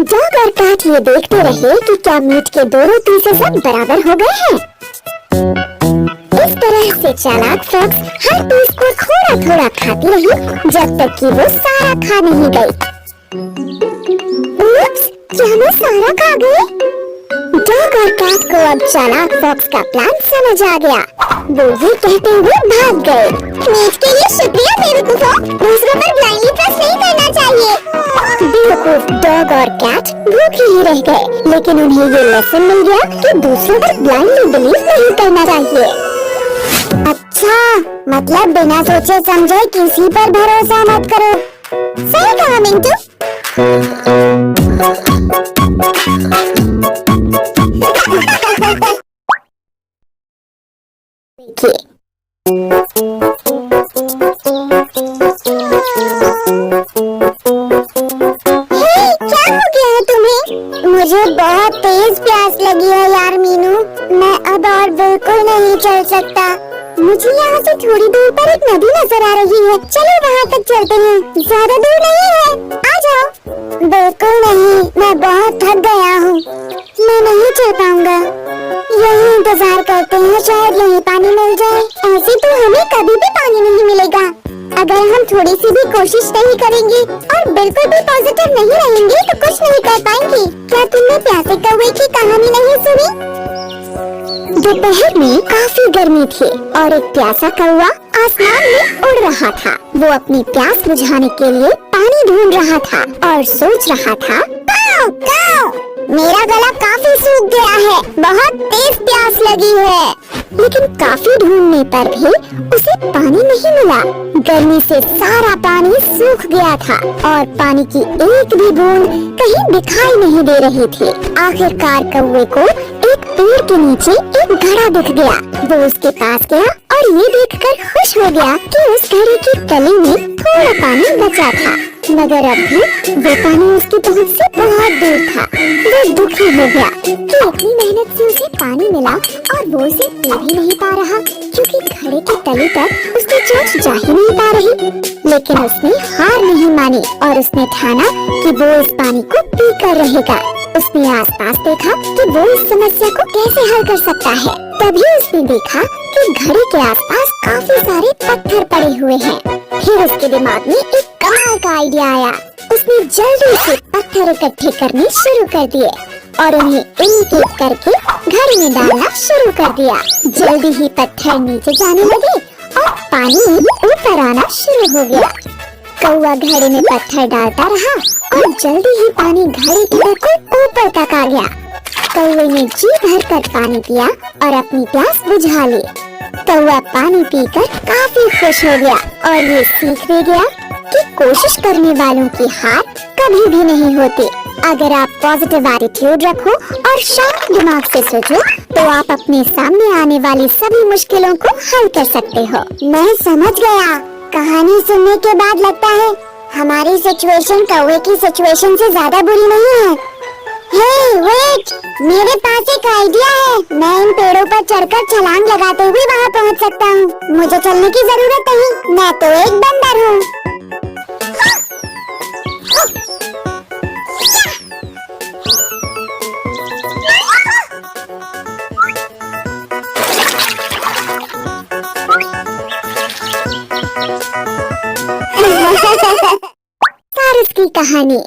डॉग और कैट ये देखते रहे कि क्या मीट के दोनों पीसेस अब बराबर हो गए हैं। इस तरह से चालाक फॉक्स हर पीस को थोड़ा थोड़ा खाती रही जब तक कि वो सारा खा नहीं गई। उप्स, क्या मैं सारा खा गई? डॉग और कैट को अब चालाक फॉक्स का प्लान समझ आ गया। वो ये कहते हुए भाग गए। मीट के लिए शुक्रिया बेवकूफों, दूसरों पर ब्लाइंडली ट्रस्ट नहीं करना चाहिए। बेवकूफ डॉग और कैट भूखे ही रह गए, लेकिन उन्हें ये लेसन मिल गया कि दूसरों पर ब्लाइंडली बिलीव नहीं करना चाहिए। अच्छा, मतलब बिना सोचे समझे किसी पर भरोसा मत करो। सही कहा मिंटू। देखिए मीनू, मैं अब और बिल्कुल नहीं चल सकता। मुझे यहाँ से थोड़ी दूर पर एक नदी नजर आ रही है, चलो वहाँ तक चलते हैं। ज्यादा दूर नहीं है, आ जाओ। बिल्कुल नहीं, मैं बहुत थक गया हूँ, मैं नहीं चल पाऊंगा। यही इंतजार करते हैं, शायद यहीं पानी मिल जाए। ऐसे तो हमें कभी भी पानी नहीं मिलेगा। अगर हम थोड़ी सी भी कोशिश नहीं करेंगे और बिल्कुल भी पॉजिटिव नहीं रहेंगे तो कुछ नहीं कर पाएंगे। क्या तुमने प्यासे कौवे की कहानी नहीं सुनी? दोपहर में काफी गर्मी थी और एक प्यासा कौवा आसमान में उड़ रहा था। वो अपनी प्यास बुझाने के लिए पानी ढूंढ रहा था और सोच रहा था, काऊ काऊ, मेरा गला काफी सूख गया है, बहुत तेज प्यास लगी है। लेकिन काफी ढूंढने पर भी उसे पानी नहीं मिला। गर्मी से सारा पानी सूख गया था और पानी की एक भी बूंद कहीं दिखाई नहीं दे रही थी। आखिरकार कौवे को एक पेड़ के नीचे एक घड़ा दिख गया। वो उसके पास गया और ये देखकर खुश हो गया कि उस घड़े की तली में थोड़ा पानी बचा था, मगर अब भी वो पानी उसकी पहुंच से बहुत दूर था। वो दुखी हो गया कि इतनी मेहनत से उसे पानी मिला और वो उसे पी भी नहीं पा रहा, क्योंकि घड़े की तली तक उसकी चोंच जा ही नहीं पा रही। लेकिन उसने हार नहीं मानी और उसने ठाना कि वो इस पानी को पी कर रहेगा। उसने आसपास देखा कि वो इस समस्या को कैसे हल कर सकता है। तभी उसने देखा कि घड़े के आसपास काफी सारे पत्थर पड़े हुए हैं। फिर उसके दिमाग में एक कमाल का आइडिया आया। उसने जल्दी से पत्थर इकट्ठे करने शुरू कर दिए और उन्हें एक एक करके घड़े में डालना शुरू कर दिया। जल्दी ही पत्थर नीचे जाने लगे और पानी ऊपर आना शुरू हो गया। कौवा घड़े में पत्थर डालता रहा और जल्दी ही पानी घड़े के बिल्कुल ऊपर तक आ गया। कौवे ने जी भर कर पानी पिया और अपनी प्यास बुझा ली। कौवा पानी पीकर काफी खुश हो गया और ये सीख ले गया कि कोशिश करने वालों की हार कभी भी नहीं होती। अगर आप पॉजिटिव एटीट्यूड रखो और शांत दिमाग से सोचो तो आप अपने सामने आने वाली सभी मुश्किलों को हल कर सकते हो। मैं समझ गया। कहानी सुनने के बाद लगता है हमारी सिचुएशन कौवे की सिचुएशन से ज्यादा बुरी नहीं है। हे वेट, मेरे पास एक आइडिया है। मैं इन पेड़ों पर चढ़कर छलांग लगाते हुए वहाँ पहुँच सकता हूँ। मुझे चलने की जरूरत नहीं, मैं तो एक बंदर हूँ। सारस की कहानी।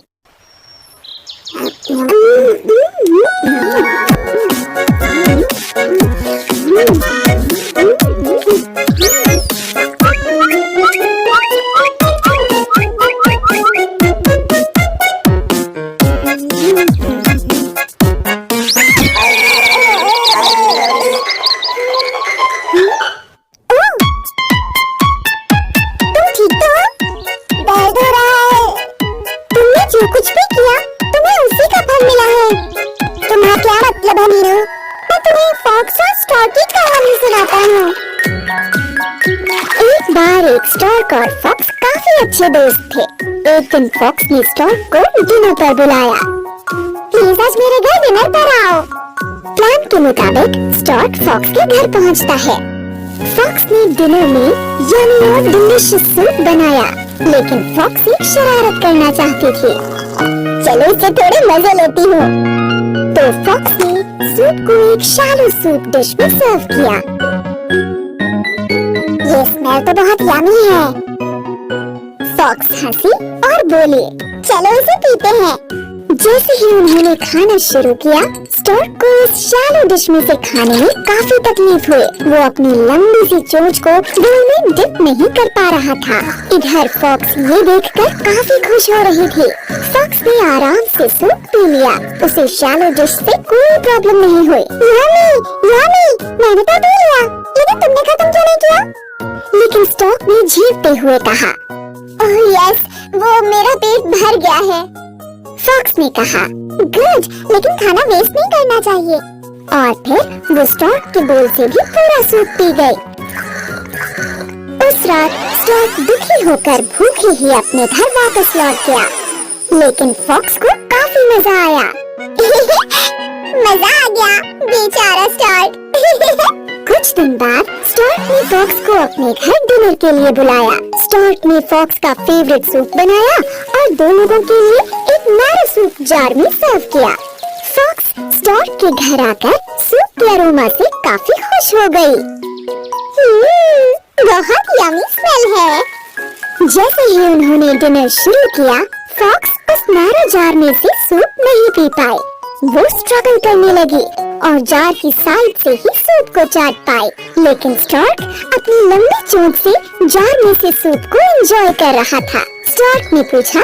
जो कुछ भी किया तुम्हें उसी का फल मिला है। तुम्हारा क्या मतलब है मीनू? मैं तुम्हें फॉक्स और स्टॉर्क की कहानी सुनाता हूँ। एक बार एक स्टॉर्क और फॉक्स काफी अच्छे दोस्त थे। एक दिन फॉक्स ने स्टॉर्क को डिनर पर बुलाया। प्लीज आज मेरे घर डिनर पर आओ। प्लान के मुताबिक स्टॉर्क फॉक्स के घर पहुँचता है। फॉक्स ने डिनर में यम्मी और डिलीशियस सूप बनाया, लेकिन फॉक्स एक शरारत करना चाहती थी। चलो इससे थोड़े मजे लेती हूँ। तो फॉक्स ने सूप को एक शैलो सूप डिश में सर्व किया। ये स्मेल तो बहुत यम्मी है। फॉक्स हंसी और बोली, चलो इसे पीते हैं। जैसे ही उन्होंने खाना शुरू किया, स्टॉर्क को इस शैलो डिश में से खाने में काफी तकलीफ हुई। वो अपनी लंबी सी चोंच को बोल में डिप नहीं कर पा रहा था। इधर फॉक्स ये देखकर काफी खुश हो रही थी। फॉक्स ने आराम से सूप पी लिया। उसे शैलो डिश से कोई प्रॉब्लम नहीं हुई। यम्मी, यम्मी, मैंने तो पी लिया, लेकिन तुमने खत्म क्यों नहीं किया? लेकिन स्टॉर्क ने झेपते हुए कहा, ओह यस, वो मेरा पेट भर गया है। फॉक्स ने कहा, गुड, लेकिन खाना वेस्ट नहीं करना चाहिए। और फिर वो स्टॉर्क के बोल से भी पूरा सूप पी गई। उस रात स्टॉर्क दुखी होकर भूखे ही अपने घर वापस लौट गया, लेकिन फॉक्स को काफी मजा आया। मजा आ गया, बेचारा स्टार्क। कुछ दिन बाद स्टार्क ने फॉक्स को अपने घर डिनर के लिए बुलाया। स्टार्क ने फॉक्स का फेवरेट सूप बनाया और 2 लोगों के लिए एक मैरो सूप जार में सर्व किया। फॉक्स स्टार्क के घर आकर सूप के अरोमा से काफी खुश हो गई। बहुत यम्मी स्मेल है। जैसे ही उन्होंने डिनर शुरू किया, फॉक्स उस मैरो जार में से सूप नहीं पी पाए। वो स्ट्रगल करने लगी और जार की साइड से ही सूप को चाट पाई, लेकिन स्टार्क अपनी लंबी चोंच से जार में से सूप को एंजॉय कर रहा था। स्टार्क ने पूछा,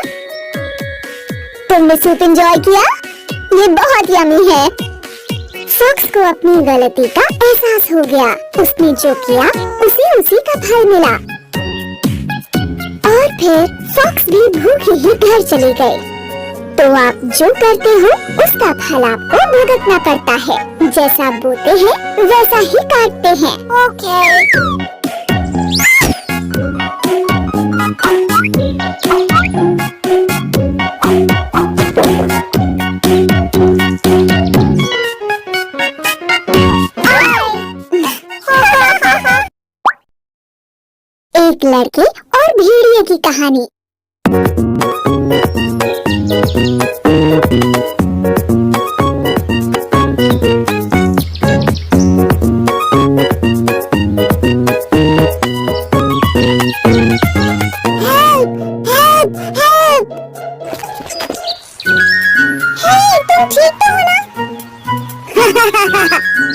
तुमने सूप एंजॉय किया? ये बहुत यम्मी है। फॉक्स को अपनी गलती का एहसास हो गया। उसने जो किया उसे उसी का फल मिला और फिर फॉक्स भी भूखी ही घर चली गई। तो आप जो करते हो उसका फल आपको भुगतना पड़ता है। जैसा बोते हैं वैसा ही काटते हैं। ओके। एक लड़के और भेड़िए की कहानी।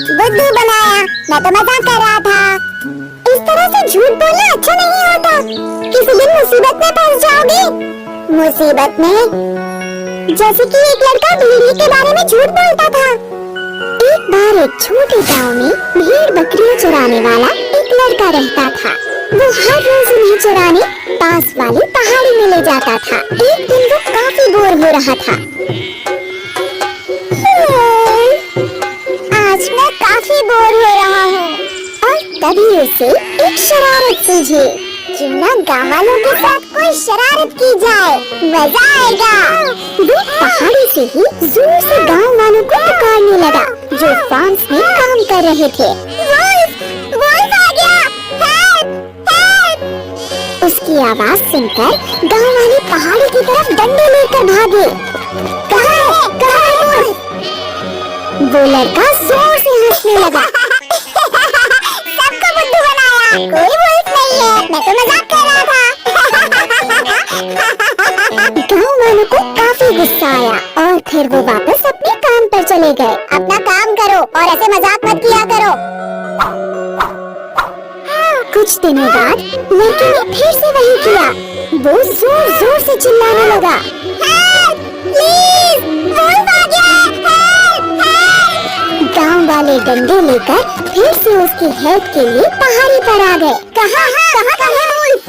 बुद्धू बनाया, मैं तो मजाक कर रहा था। इस तरह से झूठ बोलना अच्छा नहीं होता। किसी दिन मुसीबत में फंस जाओगे। मुसीबत में? जैसे कि एक लड़का भेड़िए के बारे में झूठ बोलता था। एक बार एक छोटे गांव में भेड़ बकरियां चराने वाला एक लड़का रहता था। वो हर रोज उन्हें चराने पास वाली पहाड़ी में ले जाता था। एक दिन वो काफी बोर हो रहा था। आज मैं काफी बोर हो रहा हूँ। और तभी उसे एक शरारत सूझी। क्यों ना गाँव वालों के साथ कोई शरारत की जाए, मजा आएगा। वो पहाड़ी से ही जोर से गाँव वालों को पुकारने लगा जो फार्म्स में काम कर रहे थे। वुल्फ आ गया! हेल्प! हेल्प! उसकी आवाज सुनकर गाँव वाले पहाड़ी की तरफ डंडे लेकर भागे। कहाँ है? कहाँ है वुल्फ? वो लड़का जोर से हंसने लगा। सबको बुद्धू बनाया, कोई वुल्फ नहीं है, मैं तो मजाक कर रहा था। गाँव वालों को काफी गुस्सा आया और फिर वो वापस अपने काम पर चले गए। अपना काम करो और ऐसे मजाक मत किया करो। कुछ दिनों बाद लड़के ने फिर से वही किया। वो जोर जोर से चिल्लाने लगा, हेल्प! प्लीज! वुल्फ आ गया! हेल्प! हेल्प! गाँव वाले डंडे लेकर फिर से उसकी हेल्प के लिए पहाड़ी पर आ गए। कहाँ है वुल्फ?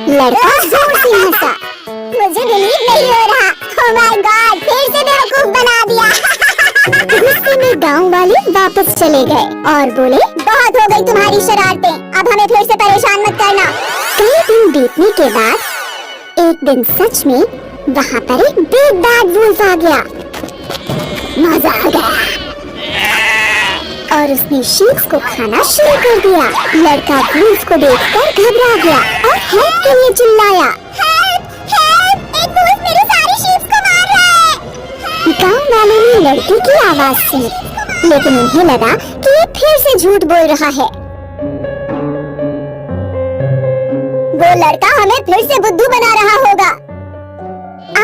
लड़का जोर से हंसा। मुझे बिलीव नहीं हो रहा। ओह माय गॉड, फिर से बेवकूफ बना दिया। गुस्से में गाँव वाले वापस चले गए और बोले, बहुत हो गई तुम्हारी शरारतें, अब हमें फिर से परेशान मत करना। कई दिन बीतने के बाद एक दिन सच में वहाँ पर एक बिग बैड वुल्फ आ गया। मजा आ गया और उसने शीप्स को खाना शुरू कर दिया। लड़का वुल्फ को देखकर घबरा गया और हेल्प के लिए चिल्लाया, हेल्प! हेल्प! एक वुल्फ मेरी सारी शीप्स को मार रहा है। गाँव वालों ने लड़के की आवाज सुनी, लेकिन उन्हें लगा कि ये फिर से झूठ बोल रहा है। वो लड़का हमें फिर से बुद्धू बना रहा होगा।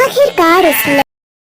आखिरकार उस